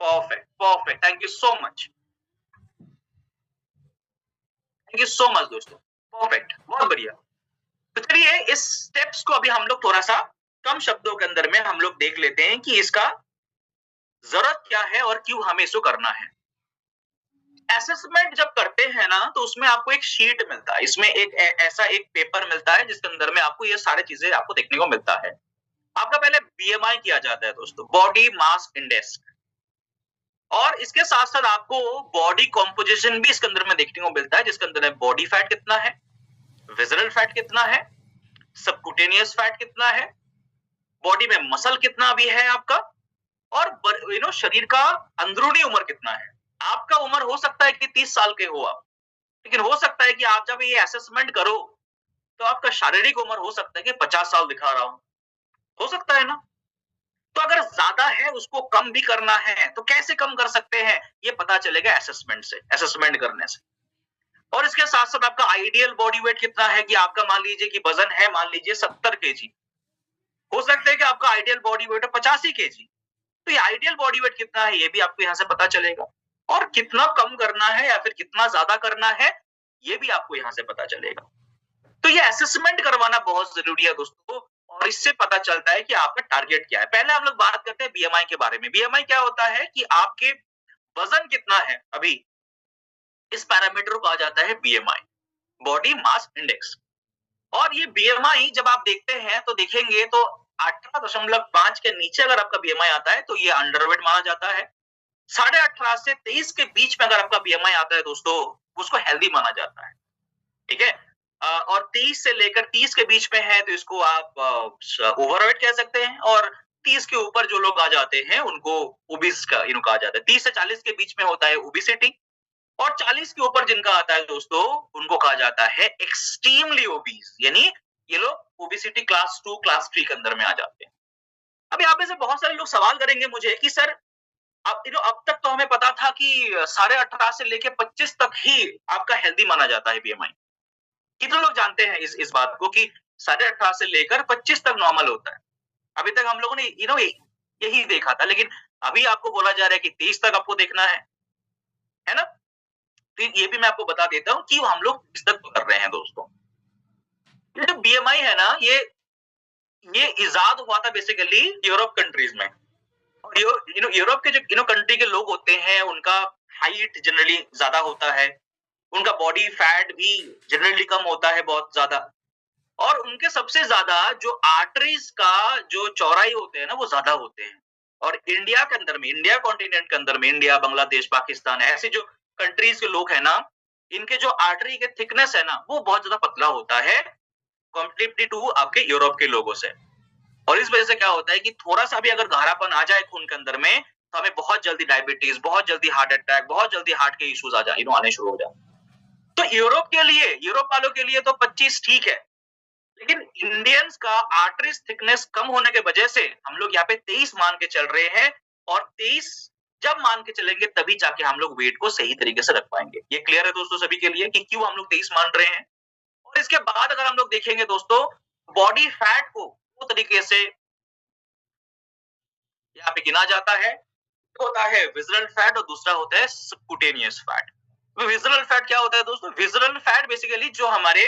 Perfect, thank you so much, दोस्तों, परफेक्ट, बहुत बढ़िया। तो चलिए इस स्टेप्स को अभी हम लोग थोड़ा सा कम शब्दों के अंदर में हम लोग देख लेते हैं कि इसका जरूरत क्या है और क्यों हमें इसको करना है। असेसमेंट जब करते हैं ना तो उसमें आपको एक शीट मिलता है, इसमें एक ऐसा एक पेपर मिलता है जिसके अंदर में आपको ये सारी चीजें आपको देखने को मिलता है। आपका पहले बीएमआई किया जाता है दोस्तों, बॉडी मास इंडेक्स, और इसके साथ साथ आपको बॉडी कॉम्पोजिशन भी इसके अंदर में देखने को मिलता है, जिसके अंदर में बॉडी फैट कितना है, विजरल फैट कितना है, सबक्यूटेनियस फैट कितना है, बॉडी में मसल कितना भी है आपका, और शरीर का अंदरूनी उम्र कितना है। आपका उम्र हो सकता है कि 30 साल के हो आप, लेकिन हो सकता है कि आप जब ये असेसमेंट करो तो आपका शारीरिक उम्र हो सकता है कि 50 साल दिखा रहा हो सकता है ना। तो अगर ज्यादा है उसको कम भी करना है तो कैसे कम कर सकते हैं, ये पता चलेगा असेसमेंट करने से। और इसके साथ साथ आपका आइडियल बॉडी वेट कितना है, कि आपका मान लीजिए कि वजन है मान लीजिए 70 केजी, हो सकता है कि आपका आइडियल बॉडी वेट है 85 केजी, तो ये आइडियल बॉडी वेट कितना है ये भी आपको यहाँ से पता चलेगा। और कितना कम करना है या फिर कितना ज्यादा करना है ये भी आपको यहाँ से पता चलेगा। तो ये असेसमेंट करवाना बहुत जरूरी है दोस्तों, और इससे पता चलता है कि आपका टारगेट क्या है। पहले हम लोग बात करते हैं बीएमआई के बारे में। बीएमआई क्या होता है कि आपके वजन कितना है अभी, इस पैरामीटर को कहा जाता है बीएमआई, बॉडी मास इंडेक्स। और ये बीएमआई जब आप देखते हैं तो देखेंगे तो 18.5 के नीचे अगर आपका बीएमआई आता है तो ये अंडरवेट माना जाता है। 18.5 से 23 के बीच में अगर आपका बीएमआई आता है दोस्तों, उसको हेल्दी माना जाता है। ठीक है। और 23 से लेकर 30 के बीच में है तो इसको आप ओवरवेट कह सकते हैं, और 30 के ऊपर जो लोग आ जाते हैं उनको ओबिस का कहा जाता है। 30 से 40 के बीच में होता है ओबिसिटी, और 40 के ऊपर जिनका आता है दोस्तों उनको कहा जाता है एक्सट्रीमली ओबीस, यानी ये लोग ओबिसिटी क्लास 2 क्लास 3 के अंदर में आ जाते हैं। अब यहाँ पे से बहुत सारे लोग सवाल करेंगे मुझे कि सर अब तक तो हमें पता था कि 18.5 से लेके 25 तक ही आपका हेल्दी माना जाता है बीएमआई। कितने लोग जानते हैं इस बात को कि 18.5 से लेकर 25 तक नॉर्मल होता है। अभी तक हम लोगों ने यही देखा था, लेकिन अभी आपको बोला जा रहा है कि 23 तक आपको देखना है ना। तो ये भी मैं आपको बता देता हूँ कि हम लोग किस तक कर रहे हैं दोस्तों। ये जो बीएमआई है ना, ये इजाद हुआ था बेसिकली यूरोप कंट्रीज में। और यूरोप के जो कंट्री के लोग होते हैं उनका हाइट जनरली ज्यादा होता है, उनका बॉडी फैट भी जनरली कम होता है बहुत ज्यादा, और उनके सबसे ज्यादा जो आर्टरीज का जो चौड़ाई होते हैं ना वो ज्यादा होते हैं। और इंडिया के अंदर में, इंडिया कॉन्टिनेंट के अंदर में, इंडिया, बांग्लादेश, पाकिस्तान, ऐसे जो कंट्रीज के लोग हैं ना, इनके जो आर्टरी के थिकनेस है ना वो बहुत ज्यादा पतला होता है कंपेरेटिवली टू आपके यूरोप के लोगों से। और इस वजह से क्या होता है कि थोड़ा सा भी अगर गाढ़ापन आ जाए खून के अंदर में तो हमें बहुत जल्दी डायबिटीज, बहुत जल्दी हार्ट अटैक, बहुत जल्दी हार्ट के इश्यूज आने शुरू हो जाए। तो यूरोप वालों के लिए तो 25 ठीक है, लेकिन इंडियंस का आर्टरीज थिकनेस कम होने के वजह से हम लोग यहाँ पे 23 मान के चल रहे हैं, और 23 जब मान के चलेंगे तभी जाके हम लोग वेट को सही तरीके से रख पाएंगे। ये क्लियर है दोस्तों सभी के लिए कि क्यों हम लोग 23 मान रहे हैं। और इसके बाद अगर हम लोग देखेंगे दोस्तों, बॉडी फैट को दो तरीके से यहाँ पे गिना जाता है। होता है विजरल फैट और दूसरा होता है सबक्यूटेनियस फैट। विजरल फैट क्या होता है दोस्तों? विजरल फैट बेसिकली जो हमारे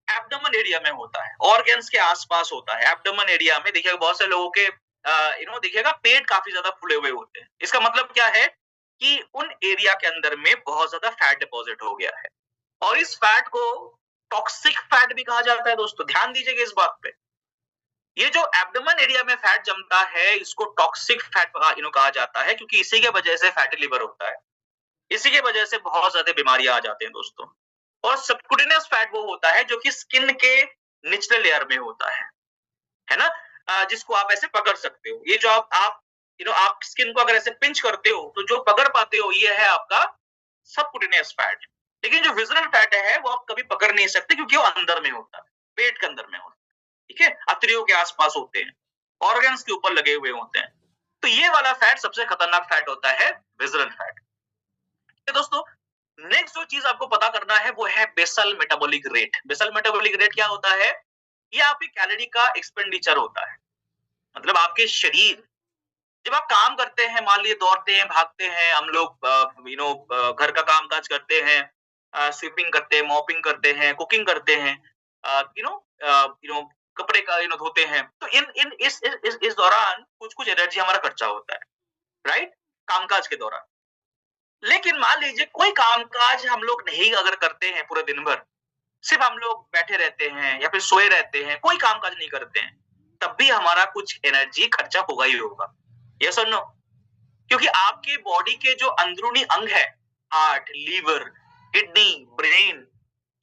एब्डोमेन एरिया में होता है, ऑर्गन्स के आसपास होता है। एब्डोमेन एरिया में देखिएगा बहुत से लोगों के देखिएगा पेट काफी ज्यादा फूले हुए होते हैं। इसका मतलब क्या है कि उन एरिया के अंदर में बहुत ज्यादा फैट डिपॉजिट हो गया है, और इस फैट को टॉक्सिक फैट भी कहा जाता है दोस्तों। ध्यान दीजिएगा इस बात पे। ये जो एब्डोमेन एरिया में फैट जमता है इसको टॉक्सिक फैट कहा जाता है, क्योंकि इसी के वजह से फैटी लिवर होता है, इसी के वजह से बहुत ज्यादा बीमारियां आ जाती हैं दोस्तों। और सबक्यूटेनियस फैट वो होता है जो कि स्किन के निचले लेयर में होता है ना, जिसको आप ऐसे पकड़ सकते हो। ये जो आप स्किन को अगर ऐसे पिंच करते हो तो जो पकड़ पाते हो ये है आपका सबक्यूटेनियस फैट। लेकिन जो विजरल फैट है वो आप कभी पकड़ नहीं सकते क्योंकि वो अंदर में होता है, पेट के अंदर में होता है। ठीक है, अतरियों के आसपास होते हैं, ऑर्गन्स के ऊपर लगे हुए होते हैं। तो ये वाला फैट सबसे खतरनाक फैट होता है, विजरल फैट। दोस्तों नेक्स्ट जो चीज आपको पता करना है वो है basal metabolic rate. Basal metabolic rate क्या होता है? ये आपकी कैलोरी का एक्सपेंडिचर होता है। मतलब आपके शरीर जब आप काम करते हैं, मान लीजिए दौड़ते हैं, भागते हैं, हम लोग घर का काम काज करते हैं, स्वीपिंग करते हैं, मॉपिंग करते हैं, कुकिंग करते हैं, कपड़े का धोते हैं, तो इस दौरान कुछ एनर्जी हमारा खर्चा होता है, राइट, कामकाज के दौरान। लेकिन मान लीजिए कोई कामकाज हम लोग नहीं अगर करते हैं पूरे दिन भर, सिर्फ हम लोग बैठे रहते हैं या फिर सोए रहते हैं, कोई कामकाज नहीं करते हैं, तब भी हमारा कुछ एनर्जी खर्चा होगा ही होगा। यस और नो? क्योंकि आपके बॉडी के जो अंदरूनी अंग है, हार्ट, लीवर, किडनी, ब्रेन,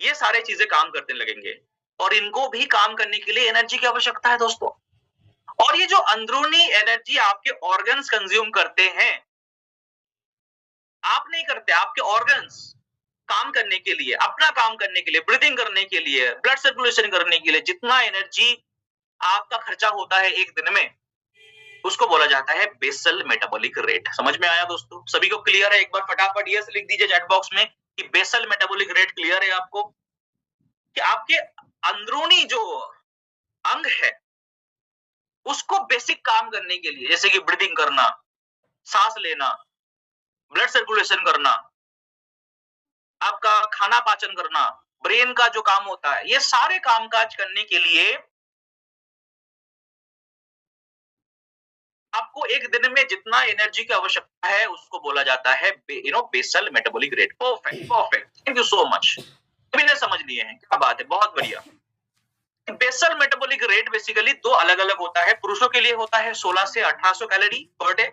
ये सारे चीजें काम करने लगेंगे, और इनको भी काम करने के लिए एनर्जी की आवश्यकता है दोस्तों। और ये जो अंदरूनी एनर्जी आपके ऑर्गन्स कंज्यूम करते हैं, आप नहीं करते, आपके ऑर्गन्स काम करने के लिए, अपना काम करने के लिए, ब्रीदिंग करने के लिए, ब्लड सर्कुलेशन करने के लिए जितना एनर्जी आपका खर्चा होता है एक दिन में, उसको बोला जाता है बेसल मेटाबॉलिक रेट। समझ में आया दोस्तों? सभी को क्लियर है? एक बार फटाफट यस लिख दीजिए चैट बॉक्स में कि बेसल मेटाबॉलिक रेट क्लियर है आपको, कि आपके अंदरूनी जो अंग है उसको बेसिक काम करने के लिए, जैसे कि ब्रीदिंग करना, सांस लेना, ब्लड सर्कुलेशन करना, आपका खाना पाचन करना, ब्रेन का जो काम होता है, ये सारे कामकाज करने के लिए आपको एक दिन में जितना एनर्जी की आवश्यकता है उसको बोला जाता है basal metabolic rate. Perfect perfect, thank you so much, सभी ने समझ लिए हैं, क्या बात है, बहुत बढ़िया। बेसल मेटाबॉलिक रेट बेसिकली दो अलग अलग होता है। पुरुषों के लिए होता है 16 से 1800 कैलोरी पर डे,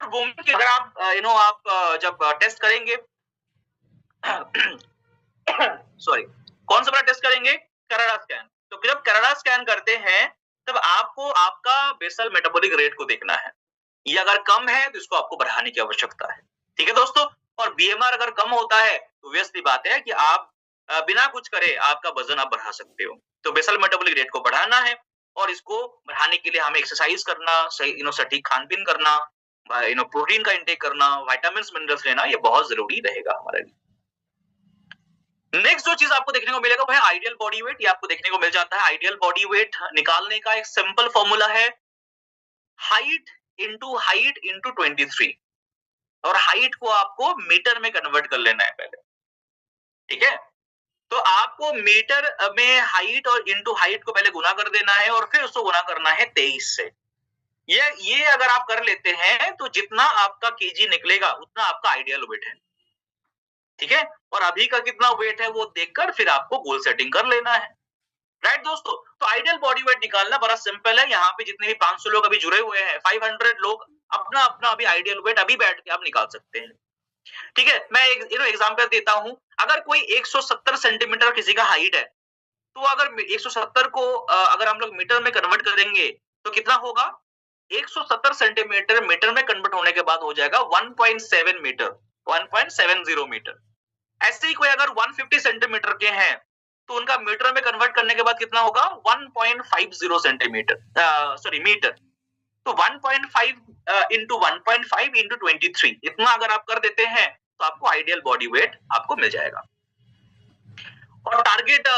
वुमेन के अगर आप आप जब टेस्ट करेंगे सॉरी, कौन सा वाला टेस्ट करेंगे, कनाडा स्कैन। तो जब कनाडा स्कैन करते हैं तब आपको आपका बेसल मेटाबॉलिक रेट को देखना है, ये अगर कम है तो इसको आपको बढ़ाने की आवश्यकता है। ठीक है दोस्तों, और बीएमआर अगर कम होता है तो ऑब्वियसली बात है कि आप बिना कुछ करे आपका वजन आप बढ़ा सकते हो। तो बेसल मेटाबॉलिक रेट को बढ़ाना है और इसको बढ़ाने के लिए हमें एक्सरसाइज करना, सही सटीक खान पीन करना, प्रोटीन का इंटेक करना, विटामिन मिनरल्स लेना, ये बहुत जरूरी रहेगा हमारे लिए। नेक्स्ट जो चीज आपको देखने को मिलेगा वो है आइडियल बॉडी वेट। ये आपको देखने को मिल जाता है। आइडियल बॉडी वेट निकालने का एक सिंपल फॉर्मूला है, हाइट इंटू 23, और हाइट को आपको मीटर में कन्वर्ट कर लेना है पहले। ठीक है, तो आपको मीटर में हाइट और इंटू हाइट को पहले गुना कर देना है और फिर उसको गुना करना है 23 से। ये अगर आप कर लेते हैं तो जितना आपका केजी निकलेगा उतना आपका आइडियल वेट है। ठीक है, और अभी का कितना वेट है वो देखकर फिर आपको गोल सेटिंग कर लेना है। राइट दोस्तों, तो आइडियल बॉडी वेट निकालना बड़ा सिंपल है। यहाँ पे जितने भी 500 लोग अभी जुड़े हुए हैं, 500 लोग अपना अपना अभी आइडियल वेट अभी बैठ के आप निकाल सकते हैं। ठीक है, मैं एक एग्जांपल देता हूं। अगर कोई 170 सेंटीमीटर किसी का हाइट है, तो अगर 170 को अगर हम लोग मीटर में कन्वर्ट करेंगे तो कितना होगा, 170 सेंटीमीटर मीटर में कन्वर्ट होने के बाद हो जाएगा 1.7 मीटर, 1.70 मीटर। ऐसे ही कोई अगर 150 सेंटीमीटर के हैं तो उनका मीटर में कन्वर्ट करने के बाद कितना होगा, 1.50 सेंटीमीटर, सॉरी मीटर। तो 1.5 इंटू 1.5 इंटू 23, इतना अगर आप कर देते हैं तो आपको आइडियल बॉडी वेट आपको मिल जाएगा। और टारगेट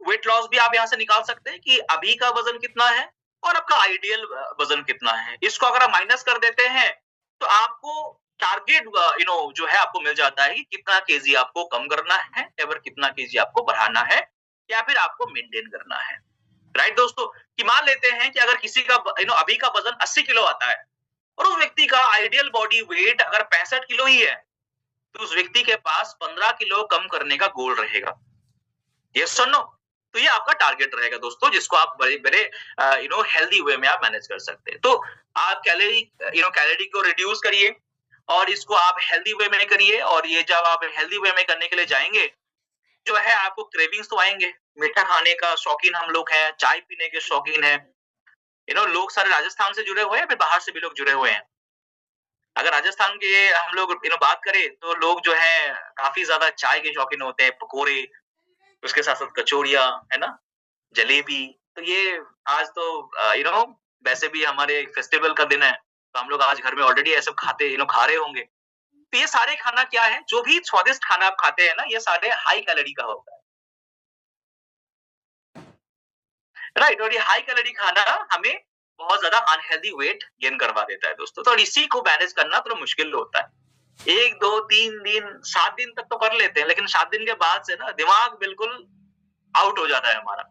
वेट लॉस भी आप यहां से निकाल सकते हैं कि अभी का वजन कितना है और आपका आइडियल वजन कितना है। इसको अगर आप माइनस कर देते हैं तो आपको टारगेट जो है आपको मिल जाता है कि कितना केजी आपको कम करना है और कितना केजी आपको बढ़ाना है या फिर आपको मेंटेन करना है। राइट दोस्तों, कि मान लेते हैं कि अगर किसी का अभी का वजन 80 किलो आता है और उस व्यक्ति का आइडियल बॉडी वेट अगर 65 किलो ही है, तो उस व्यक्ति के पास 15 किलो कम करने का गोल रहेगा। यस और नो? तो ये आपका टारगेट रहेगा दोस्तों, जिसको आप बड़े बड़े हेल्दी वे में आप मैनेज कर सकते हैं। तो आप कैलोरी को रिड्यूस करिए और इसको आप हेल्दी वे में करिए। और ये जब आप हेल्दी वे में करने के लिए जाएंगे, जो है आपको क्रेविंग्स तो आएंगे। मीठा खाने का शौकीन हम लोग हैं, चाय पीने के शौकीन हैं। लोग सारे राजस्थान से जुड़े हुए हैं, फिर बाहर से भी लोग जुड़े हुए हैं। अगर राजस्थान के हम लोग बात करें तो लोग जो है काफी ज्यादा चाय के शौकीन होते हैं, पकोड़े, उसके साथ साथ कचौड़ियाँ, है ना, जलेबी। तो ये आज तो वैसे भी हमारे फेस्टिवल का दिन है, तो हम लोग आज घर में ऑलरेडी ऐसे खाते खा रहे होंगे। तो ये सारे खाना क्या है, जो भी स्वादिष्ट खाना आप खाते हैं ना, ये सारे हाई कैलोरी का होता है। राइट, और ये हाई कैलोरी खाना हमें बहुत ज्यादा अनहेल्दी वेट गेन करवा देता है दोस्तों। तो इसी को मैनेज करना थोड़ा मुश्किल होता है। 1 2 3 दिन 7 दिन तक तो कर लेते हैं, लेकिन 7 दिन के बाद से ना दिमाग बिल्कुल आउट हो जाता है हमारा।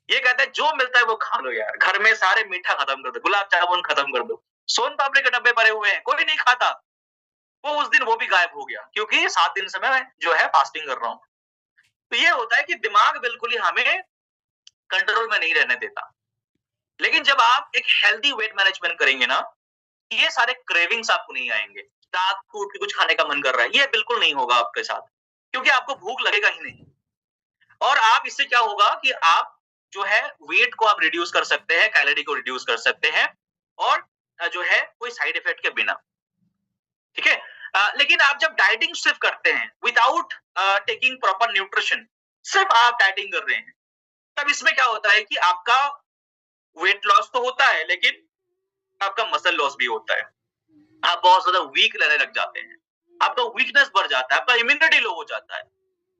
ये कहता है जो मिलता है वो खा लो यार, घर में सारे मीठा खत्म कर दो, गुलाब जामुन खत्म कर दो, सोन पापड़ी के डब्बे पड़े हुए हैं, कोई नहीं खाता। वो उस दिन वो भी गायब हो गया, क्योंकि 7 दिन से मैं जो है फास्टिंग कर रहा हूँ। तो ये होता है कि दिमाग बिल्कुल ही हमें कंट्रोल में नहीं रहने देता। लेकिन जब आप एक हेल्दी वेट मैनेजमेंट करेंगे ना, ये सारे क्रेविंग्स आपको नहीं आएंगे। रात को उठ के कुछ खाने का मन कर रहा है, ये बिल्कुल नहीं होगा आपके साथ, क्योंकि आपको भूख लगेगा ही नहीं। और आप इससे क्या होगा कि आप जो है वेट को आप रिड्यूस कर सकते हैं, कैलोरी को रिड्यूस कर सकते हैं, और जो है कोई साइड इफेक्ट के बिना। ठीक है, लेकिन आप जब डाइटिंग सिर्फ करते हैं विदाउट टेकिंग प्रॉपर न्यूट्रिशन, सिर्फ आप डाइटिंग कर रहे हैं, तब इसमें क्या होता है कि आपका वेट लॉस तो होता है, लेकिन आपका मसल लॉस भी होता है। आप बहुत ज्यादा वीक रहने लग जाते हैं, आपका वीकनेस बढ़ जाता है, आपका इम्यूनिटी लो हो जाता है,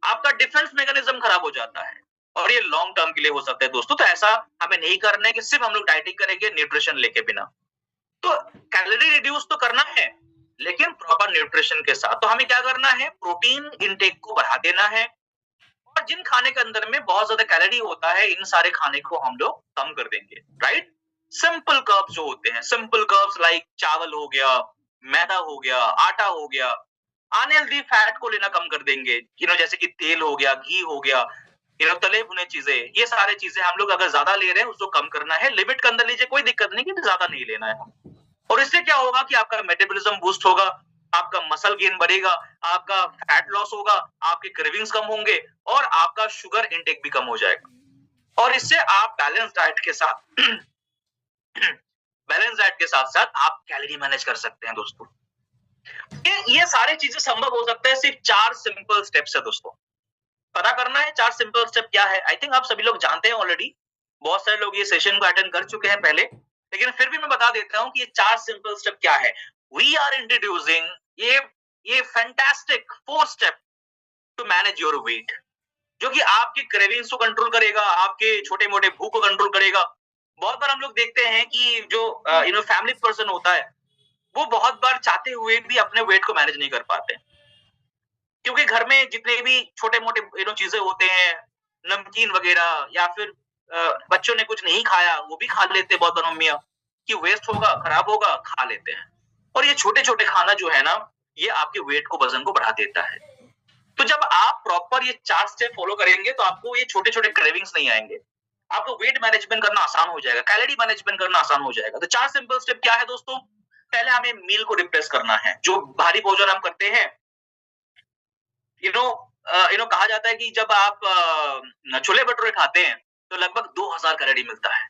आपका डिफेंस मैकेनिज्म खराब हो जाता है, और ये लॉन्ग टर्म के लिए हो सकता है दोस्तों। तो ऐसा हमें नहीं करना है कि सिर्फ हम लोग डाइटिंग करेंगे न्यूट्रिशन लेके बिना। तो कैलोरी रिड्यूस तो करना है, लेकिन प्रॉपर न्यूट्रिशन के साथ। तो हमें क्या करना है, प्रोटीन इंटेक को बढ़ा देना है, और जिन खाने के अंदर में बहुत ज्यादा कैलोरी होता है, इन सारे खाने को हम लोग कम कर देंगे, राइट। सिंपल कर्ब्स जो होते हैं, सिंपल कर्ब्स लाइक चावल हो गया, मैदा हो गया, आटा हो गया, अनहेल्दी फैट को लेना कम कर देंगे, जैसे कि तेल हो गया, घी हो गया, तले भुने चीजें, ये सारे चीजें हम लोग अगर ज्यादा ले रहे हैं उसको कम करना है, लिमिट के अंदर लीजिए, कोई दिक्कत नहीं, कि ज्यादा नहीं लेना है। और इससे क्या होगा कि आपका मेटाबॉलिज्म बूस्ट होगा, आपका मसल गेन बढ़ेगा, आपका फैट लॉस होगा, आपके क्रेविंग्स कम होंगे, और आपका शुगर इंटेक भी कम हो जाएगा। और इससे आप बैलेंस डाइट के साथ आप कैलोरी मैनेज कर सकते हैं दोस्तों। ये सारी चीजें संभव हो सकता है सिर्फ 4 सिंपल स्टेप से दोस्तों। पता करना है 4 सिंपल स्टेप क्या है। आई थिंक आप सभी लोग जानते हैं ऑलरेडी, बहुत सारे लोग ये सेशन को अटेंड कर चुके हैं पहले, लेकिन फिर भी मैं बता देता हूं कि ये 4 सिंपल स्टेप क्या है। वी आर इंट्रोड्यूसिंग ये fantastic 4 step to manage your weight, जो कि आपके क्रेविंग्स को कंट्रोल करेगा, आपके छोटे मोटे भूख को कंट्रोल करेगा। बहुत बार हम लोग देखते हैं कि जो फैमिली पर्सन होता है, वो बहुत बार चाहते हुए भी अपने वेट को मैनेज नहीं कर पाते, क्योंकि घर में जितने भी छोटे मोटे चीजें होते हैं, नमकीन वगैरह, या फिर बच्चों ने कुछ नहीं खाया वो भी खा लेते हैं बहुत बार मम्मियां, कि वेस्ट होगा, खराब होगा, खा लेते हैं। और ये छोटे छोटे खाना जो है ना, ये आपके वेट को, वजन को बढ़ा देता है। तो जब आप प्रॉपर ये 4 स्टेप फॉलो करेंगे तो आपको ये छोटे छोटे क्रेविंग्स नहीं आएंगे, आपको वेट मैनेजमेंट करना आसान हो जाएगा, कैलोरी मैनेजमेंट करना आसान हो जाएगा। तो 4 सिंपल स्टेप क्या है दोस्तों? पहले हमें मील को रिप्लेस करना है, जो भारी भोजन हम करते हैं। कहा जाता है कि जब आप छोले भटूरे खाते हैं तो लगभग 2000 कैलोरी मिलता है,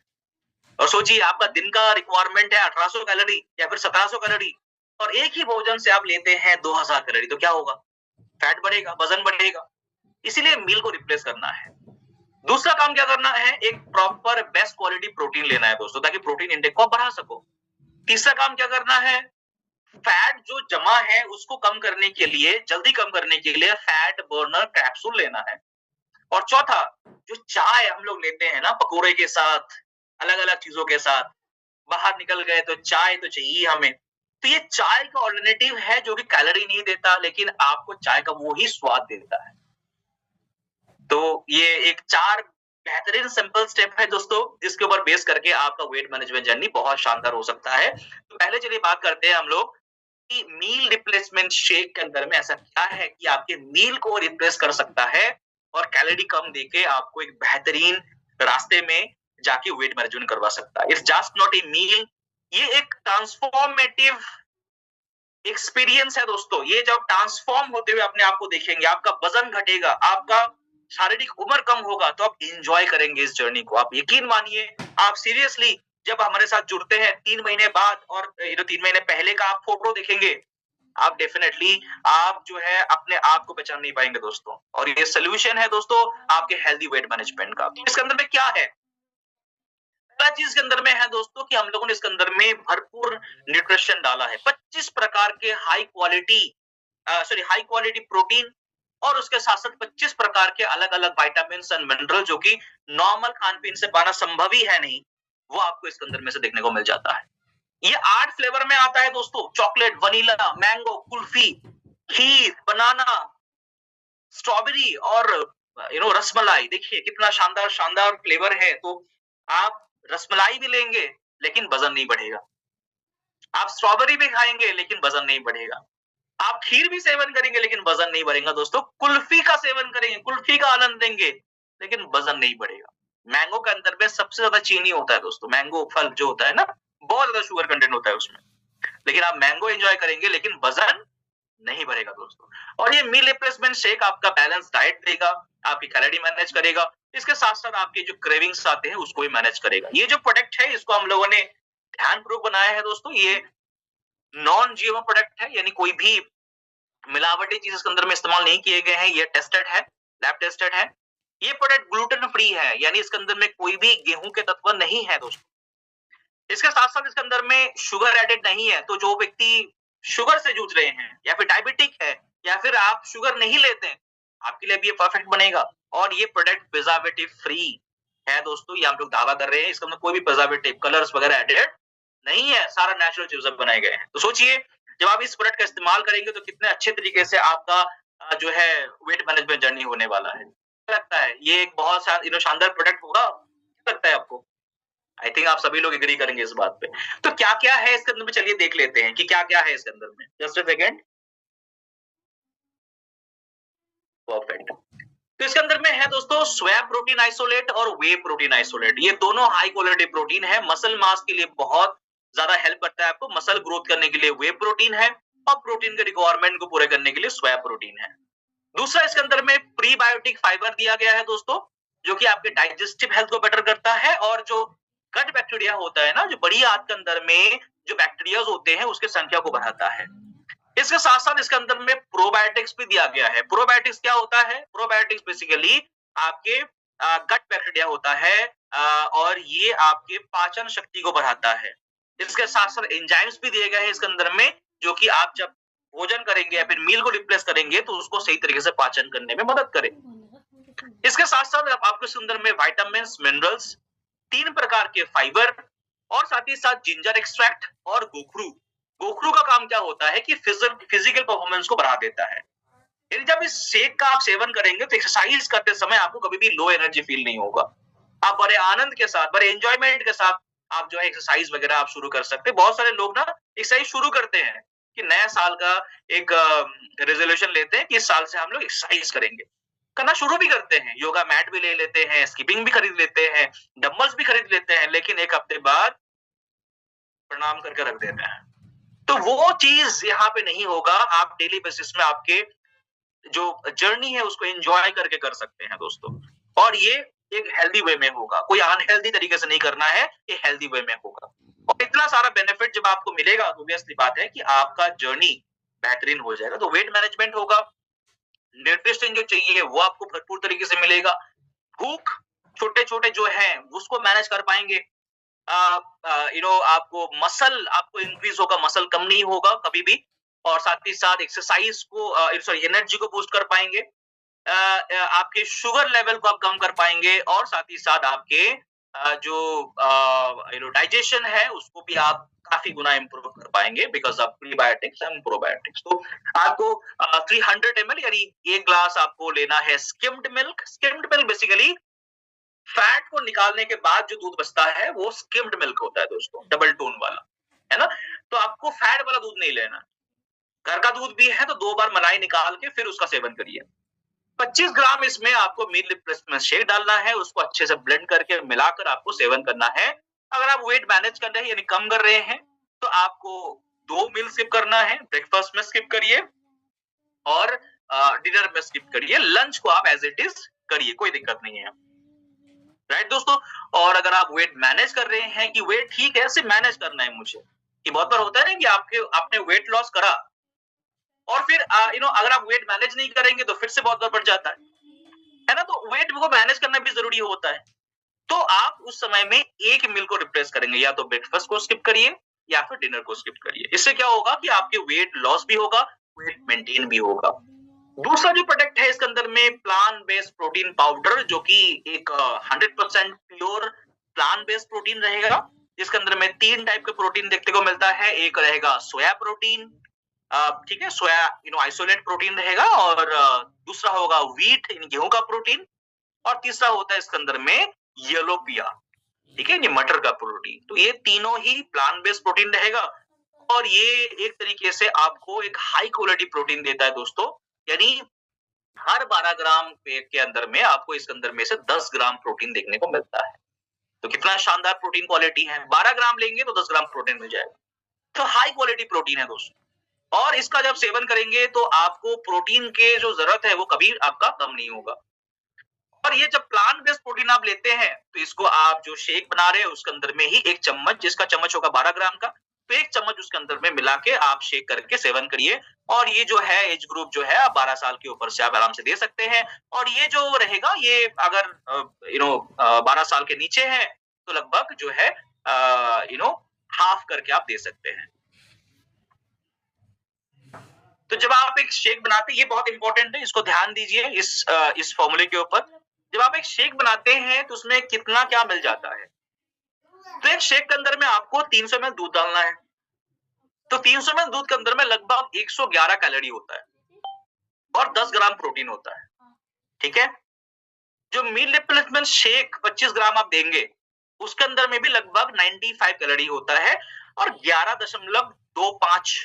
और सोचिए आपका दिन का रिक्वायरमेंट है 1800 कैलोरी या फिर 1700 कैलोरी, और एक ही भोजन से आप लेते हैं 2000 कैलोरी, तो क्या होगा? फैट बढ़ेगा, वजन बढ़ेगा। इसीलिए मील को रिप्लेस करना है। दूसरा काम क्या करना है, एक प्रॉपर बेस्ट क्वालिटी प्रोटीन लेना है दोस्तों, ताकि प्रोटीन इंटेक को बढ़ा सको। तीसरा काम क्या करना है, फैट जो जमा है उसको कम करने के लिए, जल्दी कम करने के लिए फैट बर्नर कैप्सूल लेना है। और चौथा, जो चाय हम लोग लेते हैं ना पकोड़े के साथ, अलग अलग चीजों के साथ, बाहर निकल गए तो चाय तो चाहिए हमें, तो ये चाय का ऑल्टरनेटिव है जो कि कैलोरी नहीं देता, लेकिन आपको चाय का वो ही स्वाद देता है। तो ये एक 4 बेहतरीन सिंपल स्टेप है दोस्तों, जिसके ऊपर बेस करके आपका वेट मैनेजमेंट जर्नी बहुत शानदार हो सकता है। तो पहले चलिए बात करते हैं हम लोग कि मील रिप्लेसमेंट शेक के अंदर में ऐसा क्या है कि आपके मील को रिप्लेस कर सकता है और कैलोरी कम देके आपको एक बेहतरीन रास्ते में जाके वेट मैनेजमेंट करवा सकता है। इट्स जस्ट नॉट ए मील, ये एक ट्रांसफॉर्मेटिव एक्सपीरियंस है दोस्तों। ये जब ट्रांसफॉर्म होते हुए अपने आप को देखेंगे, आपका वजन घटेगा, आपका शारीरिक उम्र कम होगा, तो आप एंजॉय करेंगे इस जर्नी को। आप यकीन मानिए, आप सीरियसली जब हमारे साथ जुड़ते हैं 3 महीने बाद और 3 महीने पहले का आप फोटो देखेंगे, आप डेफिनेटली आप जो है अपने आप को पहचान नहीं पाएंगे दोस्तों। और ये सोल्यूशन है दोस्तों आपके हेल्दी वेट मैनेजमेंट का। तो इसके अंदर में क्या है? पहला चीज के अंदर में है दोस्तों कि हम लोगों ने इसके अंदर में भरपूर न्यूट्रिशन डाला है। 25 प्रकार के हाई क्वालिटी प्रोटीन, और उसके साथ साथ 25 प्रकार के अलग अलग विटामिन एंड मिनरल, जो कि नॉर्मल खान पीन से पाना संभव ही है नहीं, वो आपको इसके अंदर में से देखने को मिल जाता है। ये 8 फ्लेवर में आता है दोस्तों, चॉकलेट, वनीला, मैंगो, कुल्फी, खीर, बनाना, स्ट्रॉबेरी और रसमलाई। देखिए कितना शानदार शानदार फ्लेवर है। तो आप रसमलाई भी लेंगे लेकिन वजन नहीं बढ़ेगा, आप स्ट्रॉबेरी भी खाएंगे लेकिन वजन नहीं बढ़ेगा, आप खीर भी सेवन करेंगे लेकिन वजन नहीं बढ़ेगा दोस्तों, कुल्फी का सेवन करेंगे, कुल्फी का आनंद लेंगे लेकिन वजन नहीं बढ़ेगा। मैंगो के अंदर में सबसे ज्यादा चीनी होता है दोस्तों, मैंगो फल जो होता है ना, बहुत ज्यादा शुगर कंटेंट होता है उसमें, लेकिन आप मैंगो एंजॉय करेंगे लेकिन वजन नहीं बढ़ेगा दोस्तों। और ये मील रिप्लेसमेंट शेक आपका बैलेंस डाइट देगा, आपकी कैलोरी मैनेज करेगा, इसके साथ साथ आपके जो क्रेविंग्स आते हैं उसको भी मैनेज करेगा। ये जो प्रोडक्ट है इसको हम लोगों ने ध्यानपूर्वक बनाया है दोस्तों। ये नॉन जीएमओ प्रोडक्ट है, यानी कोई भी मिलावटी चीज इसके अंदर में इस्तेमाल नहीं किए गए हैं। ये टेस्टेड है, लैब टेस्टेड है। ये प्रोडक्ट ग्लूटेन फ्री है, यानी इसके अंदर में कोई भी गेहूं के तत्व नहीं है दोस्तों। इसके साथ साथ इसके अंदर में शुगर एडेड नहीं है। तो जो व्यक्ति शुगर से जूझ रहे हैं या फिर डायबिटिक है या फिर आप शुगर नहीं लेते हैं, आपके लिए भी ये परफेक्ट बनेगा। और ये प्रोडक्ट प्रिजर्वेटिव फ्री है दोस्तों, ये हम लोग दावा कर रहे हैं। इसके अंदर कोई भी प्रिजर्वेटिव, कलर्स वगैरह एडेड नहीं है, सारा नेचुरल चीजें बनाए गए हैं। तो सोचिए जब आप इस प्रोडक्ट का इस्तेमाल करेंगे तो कितने अच्छे तरीके से आपका जो है वेट मैनेजमेंट जर्नी होने वाला है। क्या लगता है ये एक बहुत शानदार प्रोडक्ट होगा? क्या लगता है आपको? आई थिंक आप सभी लोग एग्री करेंगे इस बात पे। तो क्या-क्या है इसके अंदर में, चलिए देख लेते हैं कि क्या-क्या है इसके अंदर में। Just a second. परफेक्ट। तो इसके अंदर में है दोस्तों सोया प्रोटीन आइसोलेट और वे प्रोटीन आइसोलेट। ये दोनों हाई क्वालिटी प्रोटीन है। मसल मास के लिए बहुत ज्यादा हेल्प करता है आपको। मसल ग्रोथ करने के लिए वे प्रोटीन है और प्रोटीन के रिक्वायरमेंट को पूरे करने के लिए सोया प्रोटीन है। दूसरा इसके अंदर में प्रीबायोटिक फाइबर दिया गया है दोस्तों, जो कि आपके डाइजेस्टिव हेल्थ को बेटर करता है और जो गट बैक्टीरिया होता है ना, जो बड़ी आंत के अंदर में जो बैक्टीरिया होते हैं उसकी संख्या को बढ़ाता है। इसके साथ साथ इसके अंदर में प्रोबायोटिक्स भी दिया गया है। प्रोबायोटिक्स क्या होता है? प्रोबायोटिक्स बेसिकली आपके गट बैक्टीरिया होता है और ये आपके पाचन शक्ति को बढ़ाता है। इसके साथ साथ एंजाइम्स भी दिए गए हैं इसके अंदर में, जो कि आप जब भोजन करेंगे या फिर मील को रिप्लेस करेंगे तो उसको सही तरीके से पाचन करने में मदद करे। इसके साथ साथ आपको इसके अंदर में विटामिन्स, मिनरल्स, 3 प्रकार के फाइबर और साथ ही साथ जिंजर एक्सट्रैक्ट और गोखरू। गोखरू का काम क्या होता है कि फिजिकल परफॉर्मेंस को बढ़ा देता है। यदि जब इस शेक का आप सेवन करेंगे तो एक्सरसाइज करते समय आपको कभी भी लो एनर्जी फील नहीं होगा। आप बड़े आनंद के साथ, बड़े एंजॉयमेंट के साथ आप जो है एक्सरसाइज वगैरह आप शुरू कर सकते हैं। बहुत सारे लोग ना एक्सरसाइज शुरू करते हैं कि नया साल का एक रेजोल्यूशन लेते हैं कि इस साल से हम लोग एक्सरसाइज करेंगे, करना शुरू भी करते हैं, योगा मैट भी ले लेते हैं, स्किपिंग भी खरीद लेते हैं, डंबल्स भी खरीद लेते हैं, लेकिन एक हफ्ते बाद प्रणाम करके रख देते हैं। तो वो चीज यहाँ पे नहीं होगा। आप डेली बेसिस में आपके जो जर्नी है उसको एंजॉय करके कर सकते हैं दोस्तों, और ये एक हेल्दी वे में होगा। कोई अनहेल्दी तरीके से नहीं करना है, ये हेल्दी वे में होगा। और इतना सारा बेनिफिट जब आपको मिलेगा तो ऑब्वियसली बात है कि आपका जर्नी बेहतरीन हो जाएगा। तो वेट मैनेजमेंट होगा, न्यूट्रिशन जो चाहिए वो आपको भरपूर तरीके से मिलेगा, भूख छोटे छोटे जो है उसको मैनेज कर पाएंगे, आपको मसल आपको इंक्रीज होगा, मसल कम नहीं होगा कभी भी, और साथ ही साथ एक्सरसाइज को एनर्जी को बूस्ट कर पाएंगे, आपके शुगर लेवल को आप कम कर पाएंगे, और साथ ही साथ आपके जो डाइजेशन है उसको भी आप काफी गुना इंप्रूव कर पाएंगे because of prebiotics and probiotics. तो आपको 300 ml यानी 1 ग्लास आपको लेना है skimmed milk. Skimmed milk basically fat को निकालने के बाद जो दूध बचता है वो स्किम्ड मिल्क होता है दोस्तों, डबल टोन वाला, है ना। तो आपको फैट वाला दूध नहीं लेना। घर का दूध भी है तो 2 बार मलाई निकाल के फिर उसका सेवन करिए। 25 ग्राम इसमें आपको मील रिप्लेसमेंट शेक डालना है, उसको अच्छे से ब्लेंड करके मिलाकर आपको सेवन करना है। अगर आप वेट मैनेज कर रहे हैं यानी कम कर रहे हैं तो आपको 2 मील स्किप करना है। ब्रेकफास्ट में स्किप करिए और डिनर में स्किप करिए। लंच को आप एज इट इज करिए, कोई दिक्कत नहीं है, राइट दोस्तों। और अगर आप वेट मैनेज कर रहे हैं कि वेट ठीक है सिर्फ मैनेज करना है मुझे, कि बहुत बार होता है ना कि आपने वेट लॉस करा और फिर अगर आप वेट मैनेज नहीं करेंगे तो फिर से बहुत बार बढ़ जाता है ना। तो वेट को मैनेज करना भी जरूरी होता है। तो आप उस समय में एक मील को रिप्लेस करेंगे, या तो ब्रेकफास्ट को स्किप करिए या फिर डिनर को स्किप करिए। इससे क्या होगा कि आपके वेट लॉस भी होगा, वेट मेंटेन भी होगा। दूसरा जो प्रोडक्ट है इसके अंदर में प्लांट बेस्ड प्रोटीन पाउडर, जो कि एक 100% प्योर प्लांट बेस्ड प्रोटीन रहेगा। इसके अंदर में 3 टाइप के प्रोटीन देखने को मिलता है। एक रहेगा सोया प्रोटीन, ठीक है, सोया आइसोलेट प्रोटीन रहेगा, और दूसरा होगा व्हीट गेहूं का प्रोटीन, और तीसरा होता है इसके अंदर में येलो पिया, ठीक है, ये मटर का प्रोटीन। तो ये तीनों ही प्लांट बेस्ड प्रोटीन रहेगा, और ये एक तरीके से आपको एक हाई क्वालिटी प्रोटीन देता है दोस्तों। यानी हर 12 ग्राम के अंदर में आपको इसके अंदर में से 10 ग्राम प्रोटीन देखने को मिलता है। तो कितना शानदार प्रोटीन क्वालिटी है। 12 ग्राम लेंगे तो 10 ग्राम प्रोटीन मिल जाएगा। तो हाई क्वालिटी प्रोटीन है दोस्तों, और इसका जब सेवन करेंगे तो आपको प्रोटीन के जो जरूरत है वो कभी आपका कम नहीं होगा। और ये जब प्लांट बेस्ड प्रोटीन आप लेते हैं तो इसको आप जो शेक बना रहे हैं उसके अंदर में ही 1 चम्मच, जिसका चम्मच होगा 12 ग्राम का, तो 1 चम्मच उसके अंदर में मिला के आप शेक करके सेवन करिए। और ये जो है एज ग्रुप जो है 12 साल के ऊपर से आप आराम से दे सकते हैं। और ये जो रहेगा ये अगर 12 साल के नीचे है तो लगभग जो है हाफ करके आप दे सकते हैं। तो जब आप एक शेक बनाते हैं, ये बहुत इंपॉर्टेंट है, इसको ध्यान दीजिए इस फॉर्मूले के ऊपर। जब आप एक शेक बनाते हैं तो उसमें कितना क्या मिल जाता है। तो एक शेक के अंदर में आपको 300 ml दूध डालना है, तो 300 ml दूध के अंदर में लगभग 111 कैलोरी होता है और 10 ग्राम प्रोटीन होता है, ठीक है। जो मील रिप्लेसमेंट शेक 25 ग्राम आप देंगे उसके अंदर में भी लगभग 95 कैलोरी होता है और 11.25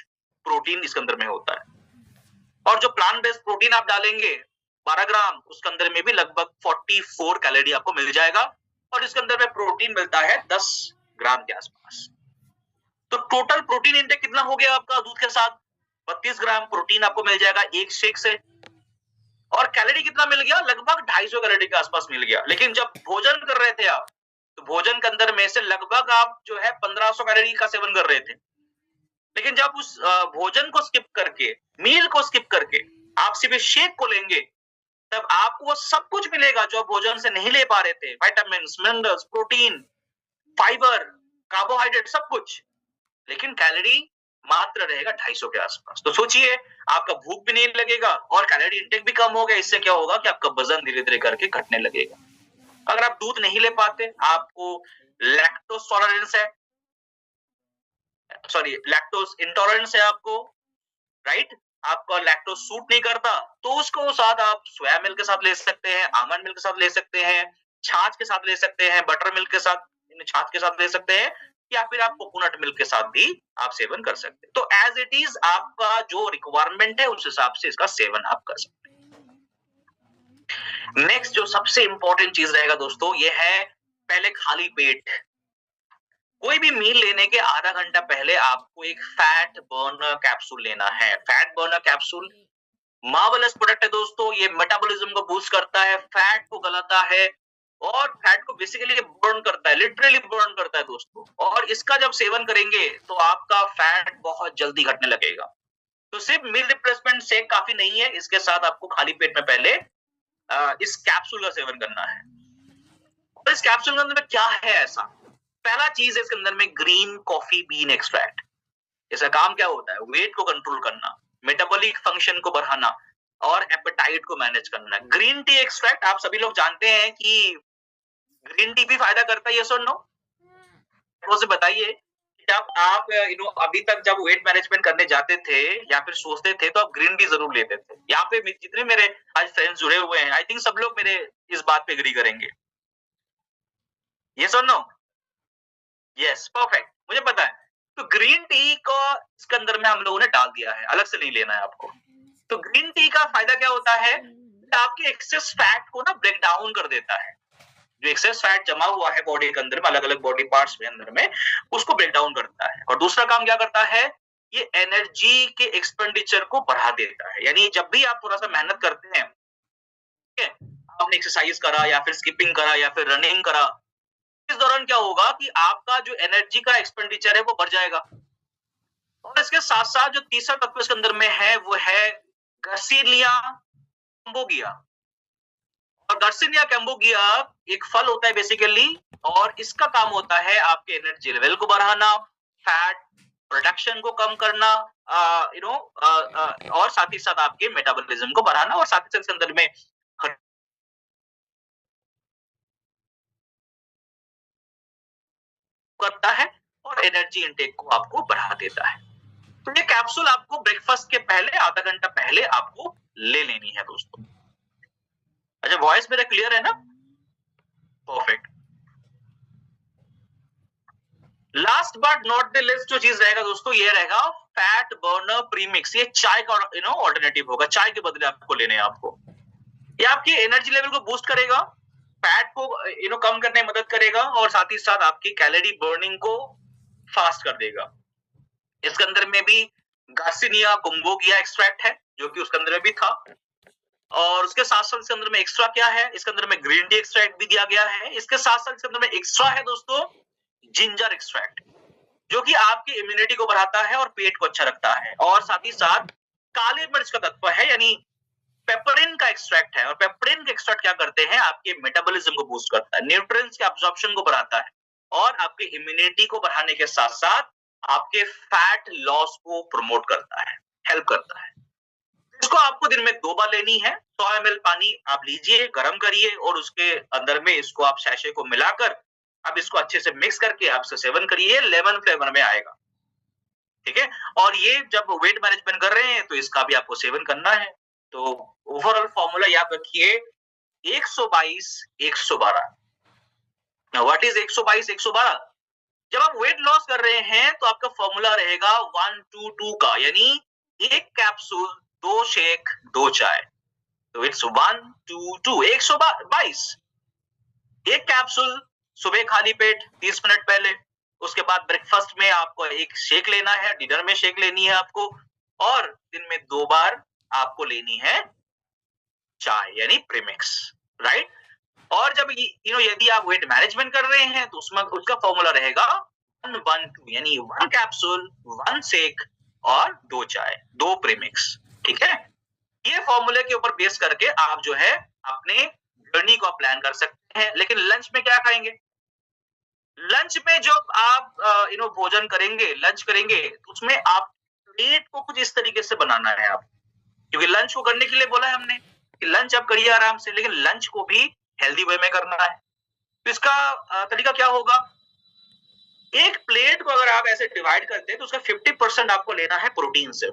प्रोटीन इसके अंदर में होता है। और जो प्लांट बेस्ड प्रोटीन आप डालेंगे 12 ग्राम उसके अंदर में भी लगभग 44 कैलोरी आपको मिल जाएगा और इसके अंदर में प्रोटीन मिलता है 10 ग्राम के आसपास। तो टोटल प्रोटीन इंटेक कितना हो गया आपका दूध के साथ? 32 ग्राम प्रोटीन आपको मिल जाएगा एक शेक से। और कैलोरी कितना मिल गया? लगभग 250 कैलोरी के आसपास मिल गया। लेकिन जब भोजन कर रहे थे आप तो भोजन के अंदर में से लगभग आप जो है 1500 कैलोरी का सेवन कर रहे थे। लेकिन जब उस भोजन को स्किप करके, मील को स्किप करके आप सिर्फ शेक को लेंगे तब आपको वो सब कुछ मिलेगा जो भोजन से नहीं ले पा रहे थे, vitamins, minerals, protein, fibre, carbohydrate, सब कुछ। लेकिन कैलोरी मात्र रहेगा 250 के आसपास। तो सोचिए आपका भूख भी नहीं लगेगा और कैलोरी इंटेक भी कम हो गया। इससे क्या होगा कि आपका वजन धीरे धीरे करके घटने लगेगा। अगर आप दूध नहीं ले पाते, आपको लैक्टोज टॉलरेंस है, सॉरी लैक्टोज इंटॉलरेंस है आपको, राइट, आपका लैक्टोज सूट नहीं करता, तो उसको साथ आप सोया मिल्क के साथ ले सकते हैं, आमंड मिल्क के साथ ले सकते हैं, छाछ के साथ ले सकते हैं, बटर मिल्क के साथ, छाछ के साथ ले सकते हैं, या फिर आप कोकोनट मिल्क के साथ भी आप सेवन कर सकते हैं। तो एज इट इज आपका जो रिक्वायरमेंट है उस हिसाब से इसका सेवन आप कर सकते हैं। नेक्स्ट जो सबसे इंपॉर्टेंट चीज रहेगा दोस्तों, ये है पहले खाली पेट कोई भी मील लेने के आधा घंटा पहले आपको एक फैट बर्नर कैप्सूल लेना है। Fat burner capsule marvellous product है दोस्तों। ये मेटाबॉलिज्म को बूस्ट करता है, फैट को गलाता है और फैट को बेसिकली बर्न करता है, लिटरली बर्न करता है दोस्तों। और इसका जब सेवन करेंगे तो आपका फैट बहुत जल्दी घटने लगेगा। तो सिर्फ मील रिप्लेसमेंट शेक काफी नहीं है, इसके साथ आपको खाली पेट में पहले इस कैप्सूल का सेवन करना है। और इस कैप्सूल के अंदर में क्या है ऐसा? पहला चीज है इसके अंदर में ग्रीन कॉफी बीन एक्सट्रैक्ट। इसका काम क्या होता है? वेट को कंट्रोल करना, मेटाबॉलिक फंक्शन को बढ़ाना और एपेटाइट को मैनेज करना। ग्रीन टी एक्सट्रैक्ट आप सभी लोग जानते हैं कि ग्रीन टी भी फायदा करता है, यस और नो? मुझे बताइए, जब आप अभी तक जब वेट मैनेजमेंट करने जाते थे या फिर सोचते थे तो आप ग्रीन टी जरूर लेते थे। यहाँ पे जितने मेरे आज फ्रेंड्स जुड़े हुए हैं, आई थिंक सब लोग मेरे इस बात पे एग्री करेंगे, यस और नो? यस, परफेक्ट, मुझे पता है। तो ग्रीन टी को इसके अंदर में हम लोगों ने डाल दिया है, अलग से नहीं लेना है आपको। तो ग्रीन टी का फायदा क्या होता है? आपके एक्सेस फैट को ना ब्रेक डाउन कर देता है। जो एक्सेस फैट जमा हुआ है बॉडी के अंदर में, अलग अलग बॉडी पार्ट्स में अंदर में, उसको ब्रेक डाउन करता है। और दूसरा काम क्या करता है? ये एनर्जी के एक्सपेंडिचर को बढ़ा देता है। यानी जब भी आप थोड़ा सा मेहनत करते हैं, ठीक है, आपने एक्सरसाइज करा या फिर स्किपिंग करा या फिर रनिंग करा, इस दौरान क्या होगा कि आपका जो एनर्जी का एक्सपेंडिचर है वो बढ़ जाएगा। और इसके साथ साथ जो तीसरा तत्व इसके अंदर में है वो है गर्सिनिया कैम्बोगिया। और गर्सिनिया कैम्बोगिया एक फल होता है बेसिकली, और इसका काम होता है आपके एनर्जी लेवल को बढ़ाना, फैट प्रोडक्शन को कम करना, और साथ ही साथ आपके मेटाबॉलिज्म को बढ़ाना, और साथ ही साथ इसके अंदर में करता है और एनर्जी इनटेक को आपको बढ़ा देता है। तो ये कैप्सूल आपको ब्रेकफास्ट के पहले आधा घंटा पहले आपको ले लेनी है दोस्तों। अच्छा, वॉइस मेरा क्लियर है ना? Perfect. Last but not the list जो चीज रहेगा दोस्तों, ये रहेगा फैट बर्नर प्रीमिक्स। ये चाय का ऑल्टरनेटिव होगा, चाय के बदले आपको लेने हैं आपको। ये आपकी एनर्जी लेवल को बूस्ट करेगा, फैट को कम करने में मदद करेगा और साथ ही साथ आपकी कैलोरी बर्निंग को फास्ट कर देगा। इसके अंदर में भी गार्सिनिया कैम्बोगिया एक्सट्रैक्ट है जो कि उसके अंदर में भी था, और उसके साथ साथ इसके अंदर में एक्स्ट्रा क्या है? इसके अंदर में ग्रीन टी एक्सट्रैक्ट भी दिया गया है। इसके साथ साथ इसके अंदर में एक्स्ट्रा है दोस्तों जिंजर एक्सट्रैक्ट, जो कि आपकी इम्यूनिटी को बढ़ाता है और पेट को अच्छा रखता है। और साथ ही साथ काले मिर्च का तत्व है, यानी पेपरिन का एक्सट्रैक्ट है। और पेपरिन के एक्सट्रैक्ट क्या करते हैं? आपके मेटाबॉलिज्म को बूस्ट करता है, न्यूट्रिएंट्स के अब्जॉर्प्शन को बढ़ाता है और आपकी इम्यूनिटी को बढ़ाने के साथ साथ आपके फैट लॉस को प्रमोट करता है, हेल्प करता है। इसको आपको दिन में 2 बार लेनी है। 100 ml पानी आप लीजिए, गर्म करिए और उसके अंदर में इसको आप सैशे को मिलाकर अब इसको अच्छे से मिक्स करके आप सेवन करिए। लेमन फ्लेवर में आएगा। ठीक है। और ये जब वेट मैनेजमेंट कर रहे हैं तो इसका भी आपको सेवन करना है। तो ओवरऑल फॉर्मूला याद रखिए 122 112। What is 122 112? जब आप वेट लॉस कर रहे हैं तो आपका फॉर्मूला रहेगा 122 का, यानी एक कैप्सूल, 2 शेक, 2 चाय। तो इट्स 122 122। एक कैप्सूल सुबह खाली पेट 30 मिनट पहले, उसके बाद ब्रेकफास्ट में आपको एक शेक लेना है, डिनर में शेक लेनी है आपको, और दिन में 2 बार आपको लेनी है चाय यानी प्रीमिक्स, राइट। और जब यदि आप वेट मैनेजमेंट कर रहे हैं तो उसमें उसका फॉर्मूला रहेगा 112, यानी 1 कैप्सूल, 1 शेक और 2 चाय, 2 प्रीमिक्स, ठीक है। ये फॉर्मूले के ऊपर बेस करके आप जो है अपने जर्नी को प्लान कर सकते हैं। लेकिन लंच में क्या खाएंगे? लंच में जब आप भोजन करेंगे, लंच करेंगे, तो उसमें आप प्लेट को कुछ इस तरीके से बनाना है आप, क्योंकि लंच को करने के लिए बोला है हमने कि लंच आप करिए आराम से, लेकिन लंच को भी हेल्दी वे में करना है। तो इसका तरीका क्या होगा? एक प्लेट को अगर आप ऐसे डिवाइड करते हैं तो उसका 50% आपको लेना है प्रोटीन से,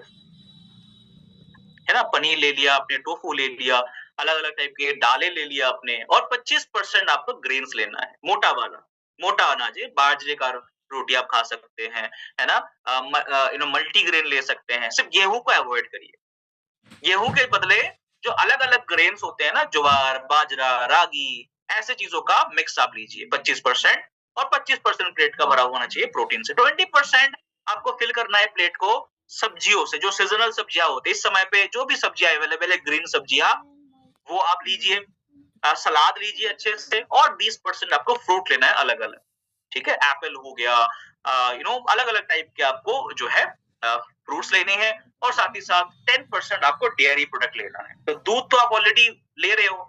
है ना। पनीर ले लिया आपने, टोफू ले लिया, अलग अलग टाइप के दालें ले लिया आपने, और 25% आपको ग्रेन्स लेना है, मोटा वाला, मोटा अनाज है, बाजरे का रोटी आप खा सकते हैं, है ना। मल्टी ग्रेन ले सकते हैं। सिर्फ गेहूं को अवॉइड करिए। गेहूं के बदले जो अलग अलग ग्रेन्स होते हैं ना, ज्वार, बाजरा, रागी, ऐसे चीजों का मिक्स आप लीजिए 25%, और 25% प्लेट का भरा होना चाहिए प्रोटीन से। 20% आपको फिल करना है प्लेट को सब्जियों से, जो सीजनल सब्जियां होती है इस समय पे, जो भी सब्जियां अवेलेबल है, ग्रीन सब्जियां, वो आप लीजिए। सलाद लीजिए अच्छे से, और 20% आपको फ्रूट लेना है अलग अलग, ठीक है। एप्पल हो गया, अलग अलग टाइप के आपको जो है फ्रूट्स लेने हैं, और साथ ही साथ 10% आपको डेयरी प्रोडक्ट लेना है। तो दूध तो आप ऑलरेडी ले रहे हो,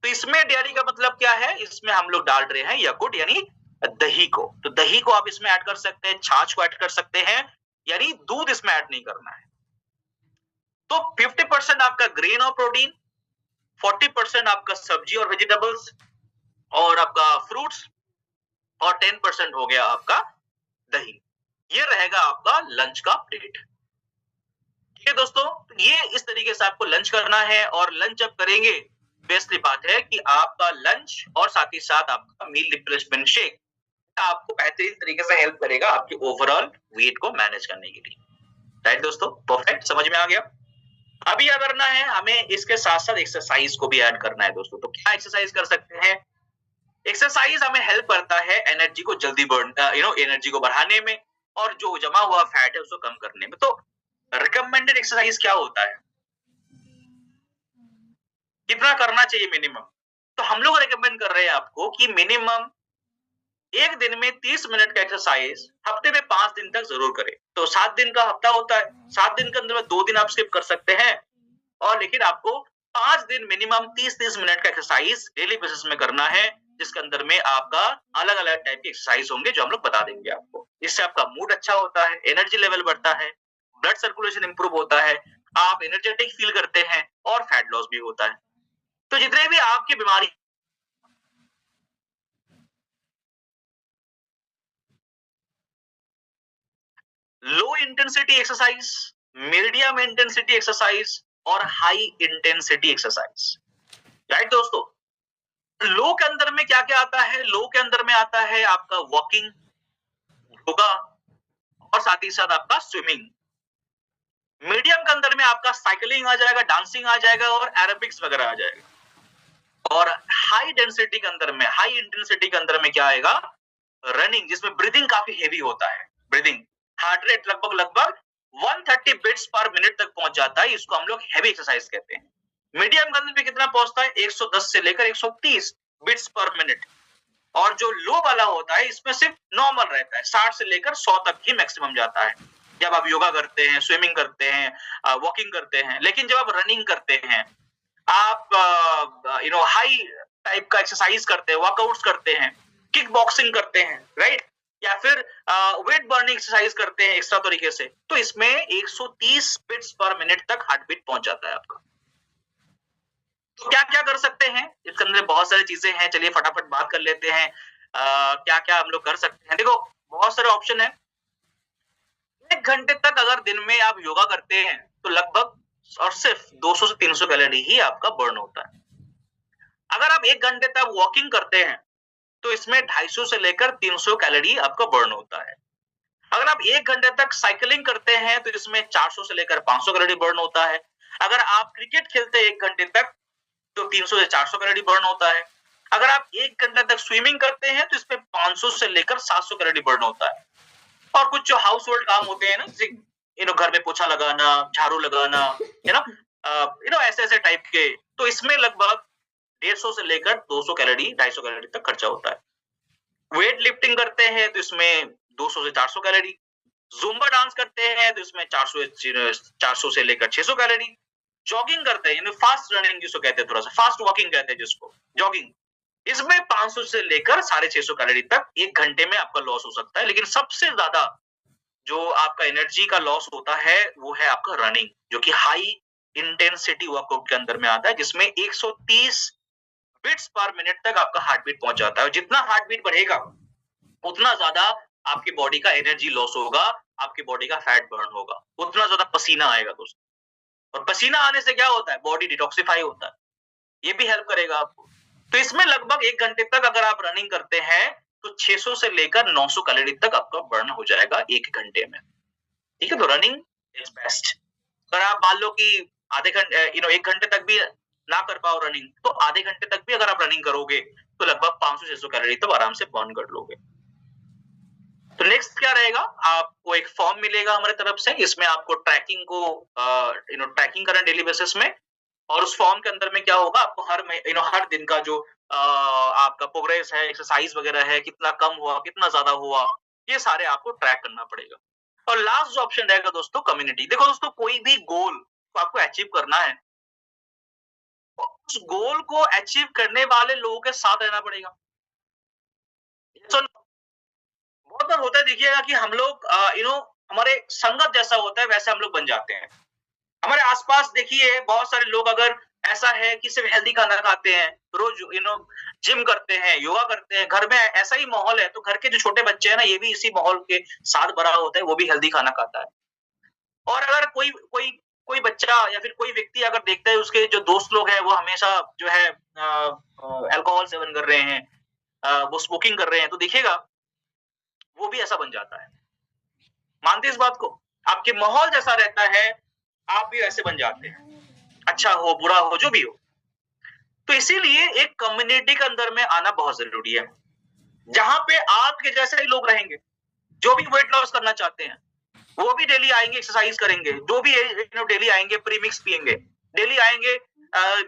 तो इसमें डेयरी का मतलब क्या है? इसमें हम लोग डाल रहे हैं यकुट यानी दही को। तो दही को आप इसमें ऐड कर सकते हैं, छाछ को ऐड कर सकते हैं, यानी दूध इसमें ऐड नहीं करना है। तो 50% आपका ग्रेन और प्रोटीन, 40% आपका सब्जी और वेजिटेबल्स और आपका फ्रूट्स, और 10% हो गया आपका दही। ये रहेगा आपका लंच का प्लेट, ठीक है दोस्तों। ये इस तरीके से आपको लंच करना है, और लंच जब करेंगे, बेसिकली बात है कि आपका लंच और साथ ही साथ आपका मील रिप्लेसमेंट शेक आपको बेहतरीन तरीके से हेल्प करेगा आपके ओवरऑल वेट को मैनेज करने के लिए, राइट दोस्तों। परफेक्ट, समझ में आ गया। अभी क्या करना है, हमें इसके साथ साथ एक्सरसाइज को भी ऐड करना है दोस्तों। तो क्या एक्सरसाइज कर सकते हैं? एक्सरसाइज हमें हेल्प करता है एनर्जी को जल्दी बर्न, एनर्जी को बढ़ाने में, और जो जमा हुआ फैट है उसको कम करने में। तो रिकमेंडेड एक्सरसाइज क्या होता है, कितना करना चाहिए मिनिमम? तो हम लोग रिकमेंड कर रहे हैं आपको कि मिनिमम एक दिन में 30 मिनट का एक्सरसाइज हफ्ते में 5 दिन तक जरूर करें। तो 7 दिन का हफ्ता होता है, 7 दिन के अंदर में 2 दिन आप स्किप कर सकते हैं, और लेकिन आपको 5 दिन मिनिमम 30-30 मिनट का एक्सरसाइज डेली बेसिस में करना है, जिसके अंदर में आपका अलग अलग टाइप के एक्सरसाइज होंगे जो हम लोग बता देंगे आपको। इससे आपका मूड अच्छा होता है, एनर्जी लेवल बढ़ता है, ब्लड सर्कुलेशन इंप्रूव होता है, आप एनर्जेटिक फील करते हैं, और फैट लॉस भी होता है। तो जितने भी आपकी बीमारी, low intensity exercise, medium intensity exercise, और हाई इंटेंसिटी एक्सरसाइज, राइट दोस्तों। लो के अंदर में क्या क्या आता है? लो के अंदर में आता है आपका वॉकिंग, योगा, और साथ ही साथ आपका स्विमिंग। मीडियम के अंदर में आपका साइकिलिंग आ जाएगा, डांसिंग आ जाएगा, और एरोबिक्स वगैरह आ जाएगा। और हाई डेंसिटी के अंदर में, हाई इंटेंसिटी के अंदर में क्या आएगा? रनिंग, जिसमें ब्रीदिंग काफी हेवी होता है। ब्रीदिंग हार्ट रेट लगभग 130 बीट्स पर मिनट तक पहुंच जाता है, इसको हम लोग हेवी एक्सरसाइज कहते हैं। मीडियम के अंदर में कितना पहुंचता है? 110 से लेकर 130 बीट्स पर मिनट। और जो लो वाला होता है इसमें सिर्फ नॉर्मल रहता है, 60 से लेकर 100 तक ही मैक्सिमम जाता है, जब आप योगा करते हैं, स्विमिंग करते हैं, वॉकिंग करते हैं। लेकिन जब आप रनिंग करते हैं, आप हाई टाइप का एक्सरसाइज करते हैं, वर्कआउट्स करते हैं, किक बॉक्सिंग करते हैं, राइट, या फिर वेट बर्निंग एक्सरसाइज करते हैं एक्स्ट्रा तरीके से, तो इसमें 130 बीट्स पर मिनट तक हार्ट बीट पहुंच जाता है आपका। तो क्या क्या कर सकते हैं? इसके अंदर बहुत सारी चीजें हैं, चलिए फटाफट बात कर लेते हैं क्या क्या हम लोग कर सकते हैं। देखो बहुत सारे ऑप्शन है। 1 घंटे तक अगर दिन में आप योगा करते हैं तो लगभग और सिर्फ 200 से 300 कैलोरी ही आपका बर्न होता है। अगर आप 1 घंटे तक वॉकिंग करते हैं तो इसमें 250 से लेकर 300 कैलोरी आपका बर्न होता है। अगर आप 1 घंटे तक साइकिलिंग करते हैं तो इसमें 400 से लेकर 500 कैलोरी बर्न होता है। अगर आप क्रिकेट खेलते हैं 1 घंटे तक तो 300 से 400 कैलोरी बर्न होता है। अगर आप 1 घंटे तक स्विमिंग करते हैं तो इसमें 500 से लेकर 700 कैलोरी बर्न होता है। और कुछ जो हाउस होल्ड काम होते हैं ना, जैसे घर में पोछा लगाना, झाड़ू लगाना, ऐसे टाइप के, तो इसमें लगभग 150 से लेकर 200 कैलोरी 250 कैलोरी तक खर्चा होता है। वेट लिफ्टिंग करते हैं तो इसमें 200 से 400 कैलोरी, जुम्बा डांस करते हैं तो इसमें 400 से लेकर 600 कैलोरी, जॉगिंग करते हैं फास्ट रनिंग जिसको कहते हैं, थोड़ा सा फास्ट वॉकिंग कहते हैं जिसको, जॉगिंग, इसमें 500 से लेकर 650 कैलोरी तक 1 घंटे में आपका लॉस हो सकता है। लेकिन सबसे ज्यादा जो आपका एनर्जी का लॉस होता है वो है आपका रनिंग, जो कि हाई इंटेंसिटी वर्कआउट के अंदर में आता है, जिसमें 130 बीट्स पर मिनट तक आपका हार्ट बीट पहुंच जाता है। और जितना हार्ट बीट बढ़ेगा उतना ज्यादा आपकी बॉडी का एनर्जी लॉस होगा, आपकी बॉडी का फैट बर्न होगा, उतना ज्यादा पसीना आएगा दोस्तों। और पसीना आने से क्या होता है, बॉडी डिटॉक्सिफाई होता है, ये भी हेल्प करेगा आपको। तो इसमें लगभग 1 घंटे तक अगर आप रनिंग करते हैं तो 600 से लेकर 900 कैलोरी तक आपका बर्न हो जाएगा 1 घंटे में। ठीक है, तो रनिंग इज बेस्ट। अगर आप मान लो कि आधे घंटे 1 घंटे तक भी ना कर पाओ रनिंग, तो आधे घंटे तक भी अगर आप रनिंग करोगे तो लगभग 500-600 कैलोरी तो आराम से बर्न कर लोगे। तो नेक्स्ट क्या रहेगा, आपको एक फॉर्म मिलेगा हमारे तरफ से, इसमें आपको ट्रैकिंग को ट्रैकिंग करना डेली बेसिस में। और उस फॉर्म के अंदर में क्या होगा, आपको हर दिन का जो आपका प्रोग्रेस है, एक्सरसाइज वगैरह है, कितना कम हुआ, कितना ज्यादा हुआ, ये सारे आपको ट्रैक करना पड़ेगा। और लास्ट जो ऑप्शन रहेगा दोस्तों, कम्युनिटी। देखो दोस्तों, कोई भी गोल को आपको अचीव करना है, उस गोल को अचीव करने वाले लोगों के साथ रहना पड़ेगा। बहुत बार होता है, देखिएगा कि हम लोग हमारे संगत जैसा होता है वैसे हम लोग बन जाते हैं। हमारे आसपास देखिए बहुत सारे लोग अगर ऐसा है कि सिर्फ हेल्दी खाना खाते हैं, रोज जिम करते हैं, योगा करते हैं, घर में ऐसा ही माहौल है, तो घर के जो छोटे बच्चे हैं ना, ये भी इसी माहौल के साथ बड़ा होता है, वो भी हेल्दी खाना खाता है। और अगर कोई कोई कोई बच्चा या फिर कोई व्यक्ति अगर देखता है उसके जो दोस्त लोग हैं वो हमेशा जो है अल्कोहल सेवन कर रहे हैं, वो स्मोकिंग कर रहे हैं, तो देखिएगा वो भी ऐसा बन जाता है। मानते इस बात को? आपके माहौल जैसा रहता है, आप भी ऐसे बन जाते हैं, अच्छा हो बुरा हो जो भी हो। तो इसीलिए एक कम्युनिटी के अंदर में आना बहुत जरूरी है, जहां पे आपके जैसे ही लोग रहेंगे, जो भी वेट लॉस करना चाहते हैं वो भी डेली आएंगे, एक्सरसाइज करेंगे, जो भी डेली आएंगे प्रीमिक्स पिएंगे, डेली आएंगे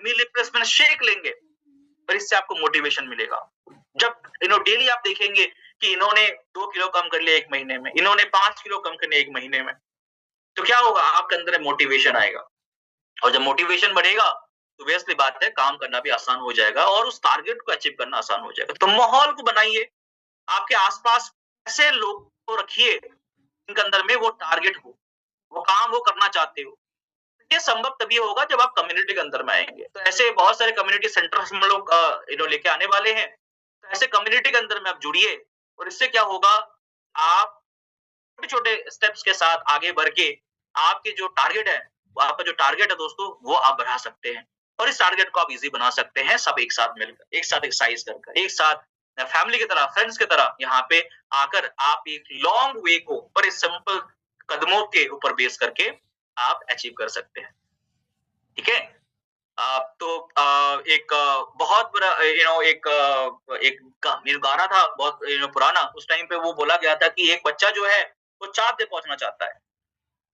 मील रिप्लेसमेंट शेक लेंगे, और इससे आपको मोटिवेशन मिलेगा। जब डेली आप देखेंगे कि इन्होंने 2 किलो कम कर लिया 1 महीने में, इन्होंने 5 किलो कम कर लिया 1 महीने में, तो क्या होगा, आपके अंदर मोटिवेशन आएगा। और जब मोटिवेशन बढ़ेगा तो ऑब्वियसली बात है, काम करना भी आसान हो जाएगा और उस टारगेट को अचीव करना आसान हो जाएगा। तो माहौल को बनाइए, आपके आसपास ऐसे लोग को रखिए जिनके अंदर में वो टारगेट हो, वो काम वो करना चाहते हो। ये संभव तभी होगा जब आप कम्युनिटी के अंदर में आएंगे। तो ऐसे बहुत सारे कम्युनिटी सेंटर्स हम लोग लेके आने वाले हैं। तो ऐसे कम्युनिटी के अंदर में आप जुड़िए, और इससे क्या होगा, आप छोटे-छोटे स्टेप्स के साथ आगे बढ़ के आपके जो टारगेट है, आपका जो टारगेट है दोस्तों, वो आप बढ़ा सकते हैं। और इस टारगेट को आप इजी बना सकते हैं, सब एक साथ मिलकर, एक साथ एक्सरसाइज कर, एक साथ फैमिली की तरह, फ्रेंड्स की तरह यहाँ पे आकर आप एक लॉन्ग वे को बड़े सिंपल कदमों के ऊपर बेस करके आप अचीव कर सकते हैं। ठीक है, तो एक बहुत बड़ा एक गाना था बहुत पुराना, उस टाइम पे वो बोला गया था कि एक बच्चा जो है वो चाँद पे पहुंचना चाहता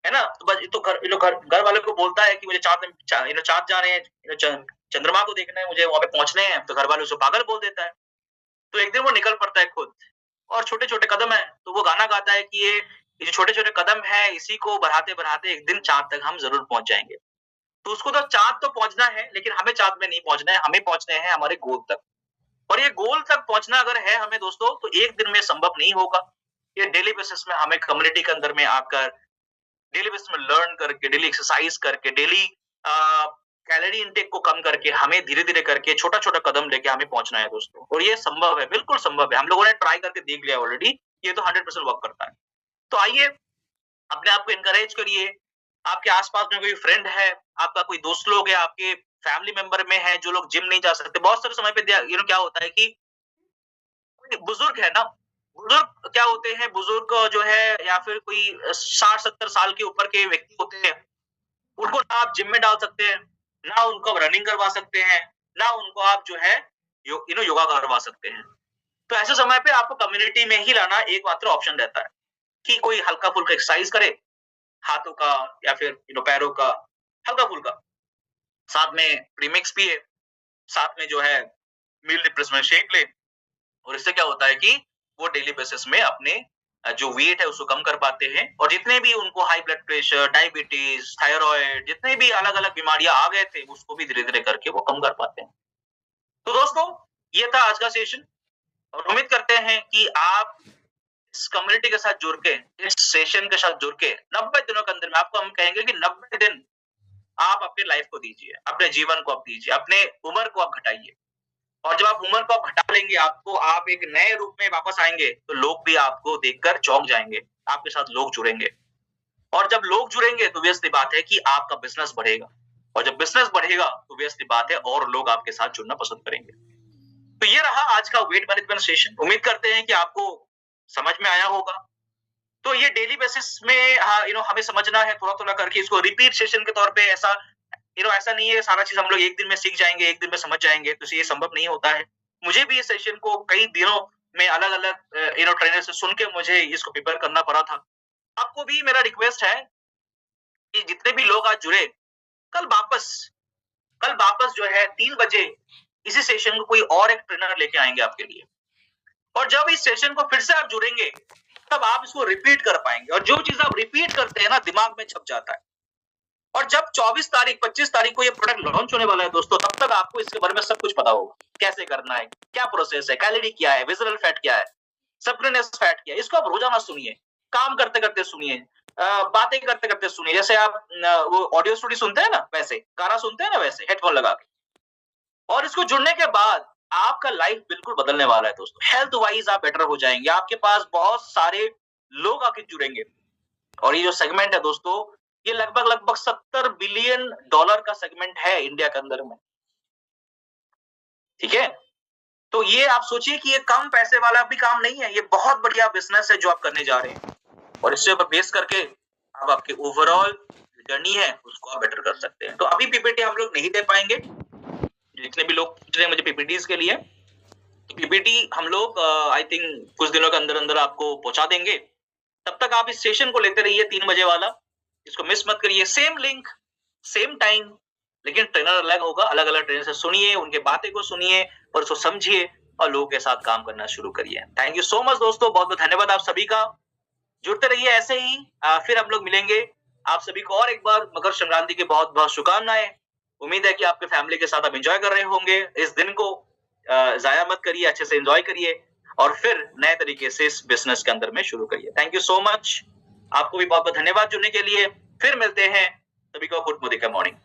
है ना? तो घर वालों को बोलता है कि मुझे चाँद जाने हैं, चंद्रमा को देखना है, मुझे वहां पे पहुंचने हैं, तो घर वाले उसे पागल बोल देता है। तो एक दिन वो निकल पड़ता है खुद, और छोटे-छोटे कदम है, तो वो गाना गाता है कि ये जो छोटे-छोटे कदम है, इसी को बढ़ाते-बढ़ाते एक दिन चाँद तक हम जरूर पहुंच जाएंगे। तो उसको तो चाँद तो पहुंचना है, लेकिन हमें चाँद में नहीं पहुंचना है, हमें पहुंचने हैं हमारे गोल तक। और ये गोल तक पहुंचना अगर है हमें दोस्तों, तो एक दिन में संभव नहीं होगा। ये डेली बेसिस में हमें कम्युनिटी के अंदर में आकर, डेली बेसिस में लर्न करके, डेली एक्सरसाइज करके, डेली कैलोरी इनटेक को कम करके, हमें धीरे-धीरे करके छोटा-छोटा कदम लेके हमें पहुंचना है दोस्तों। और ये संभव है, बिल्कुल संभव है। हम लोगों ने ट्राई करके देख लिया ऑलरेडी, ये तो 100% वर्क करता है। तो आइए अपने आप को इनकरेज करिए। आपके आसपास में कोई फ्रेंड है, आपका कोई दोस्त लोग है, आपके फैमिली मेंबर में है जो लोग जिम नहीं जा सकते। बहुत सारे समय पे क्या होता है कि बुजुर्ग है ना, बुजुर्ग क्या होते हैं, बुजुर्ग जो है या फिर कोई 60-70 साल के ऊपर के व्यक्ति होते हैं, उनको ना आप जिम में डाल सकते हैं, ना उनको आप रनिंग करवा सकते हैं, ना उनको आप जो है योगा करवा सकते हैं। तो ऐसे समय पे आपको कम्युनिटी में ही लाना एकमात्र ऑप्शन रहता है कि कोई हल्का-फुल्का एक्सरसाइज करे, हाथों का या फिर पैरों का, हल्का-फुल्का। साथ में प्रीमिक्स पिए, साथ में जो है मील रिप्लेसमेंट शेक ले, और इससे क्या होता है कि वो डेली बेसिस में अपने जो वेट है उसको कम कर पाते हैं, और जितने भी उनको high blood pressure, diabetes, thyroid, जितने भी अलग-अलग बीमारियां आ गए थे उसको भी धीरे-धीरे करके वो कम कर पाते हैं। तो दोस्तों, ये था आज का सेशन, और उम्मीद करते हैं कि आप इस कम्युनिटी के साथ जुड़ के, इस सेशन के साथ जुड़ के 90 दिनों के अंदर में आपको हम कहेंगे कि 90 दिन आप अपनी लाइफ को दीजिए, अपने जीवन को आप दीजिए, अपने उम्र को आप घटाइए, और जब आप उम्र को आप घटा लेंगे, आप एक नए रूप में वापस आएंगे, तो लोग भी आपको देखकर चौंक जाएंगे, आपके साथ लोग जुड़ेंगे, और जब लोग जुड़ेंगे तो obvious सी बात है कि आपका बिजनेस बढ़ेगा, और जब बिजनेस बढ़ेगा तो obvious सी बात है और लोग आपके साथ जुड़ना पसंद करेंगे। तो ये रहा आज का वेट मैनेजमेंट सेशन। उम्मीद करते हैं कि आपको समझ में आया होगा। तो ये डेली बेसिस में हमें समझना है थोड़ा-थोड़ा करके, इसको रिपीट सेशन के तौर पे ऐसा ऐसा नहीं है सारा चीज हम लोग एक दिन में सीख जाएंगे, एक दिन में समझ जाएंगे, तो ये संभव नहीं होता है। मुझे भी इस सेशन को कई दिनों में अलग-अलग ट्रेनर से सुन के मुझे इसको प्रिपेयर करना पड़ा था। आपको भी मेरा रिक्वेस्ट है कि जितने भी लोग आज जुड़े, कल वापस जो है 3 बजे इसी सेशन को कोई और एक ट्रेनर लेके आएंगे आपके लिए, और जब इस सेशन को फिर से आप जुड़ेंगे तब आप इसको रिपीट कर पाएंगे, और जो चीज आप रिपीट करते हैं ना दिमाग में छप जाता है। और जब 24 तारीख 25 तारीख को ये प्रोडक्ट लॉन्च होने वाला है दोस्तों, तब तक आपको इसके बारे में सब कुछ पता होगा, कैसे करना है, क्या प्रोसेस है, कैलोरी क्या है, विजरल फैट क्या है, सबक्यूटेनियस फैट क्या है। इसको आप रोजाना सुनिए, काम करते करते सुनिए, बातें करते करते सुनिए, जैसे आप वो ऑडियो स्टोरी सुनते हैं ना, वैसे गाना सुनते हैं ना, वैसे हेडफोन लगा के। और इसको जुड़ने के बाद आपका लाइफ बिल्कुल बदलने वाला है दोस्तों। हेल्थ वाइज आप बेटर हो जाएंगे, आपके पास बहुत सारे लोग आके जुड़ेंगे, और ये जो सेगमेंट है दोस्तों, ये लगभग 70 बिलियन डॉलर का सेगमेंट है इंडिया के अंदर में, ठीक है। तो ये आप सोचिए कि ये कम पैसे वाला भी काम नहीं है, ये बहुत बढ़िया बिजनेस है जो आप करने जा रहे हैं, और इससे ऊपर बेस करके आप आपके ओवरऑल जर्नी है उसको आप बेटर कर सकते हैं। तो अभी पीपीटी हम लोग नहीं दे पाएंगे, जितने भी लोग पूछ रहे हैं मुझे पीपीटीज के लिए, पीपीटी हम लोग आई थिंक कुछ दिनों के अंदर अंदर आपको पहुंचा देंगे। तब तक आप इस सेशन को लेते रहिए 3 बजे वाला, इसको मिस मत करिए। सेम लिंक, सेम टाइम, लेकिन ट्रेनर अलग होगा, अलग-अलग ट्रेनर से सुनिए, उनके बातें को सुनिए और उसको समझिए, और लोगों के साथ काम करना शुरू करिए। थैंक यू सो मच दोस्तों, बहुत-बहुत धन्यवाद आप सभी का। जुड़ते रहिए ऐसे ही, फिर हम लोग मिलेंगे। आप सभी को और एक बार मकर संक्रांति की बहुत-बहुत शुभकामनाएं। उम्मीद है कि आपके फैमिली के साथ आप एंजॉय कर रहे होंगे। इस दिन को जाया मत करिए, अच्छे से एंजॉय करिए, और फिर नए तरीके से इस बिजनेस के अंदर में शुरू करिए। थैंक यू सो मच, आपको भी बहुत-बहुत धन्यवाद जुड़ने के लिए। फिर मिलते हैं, सभी को गुड मॉर्निंग।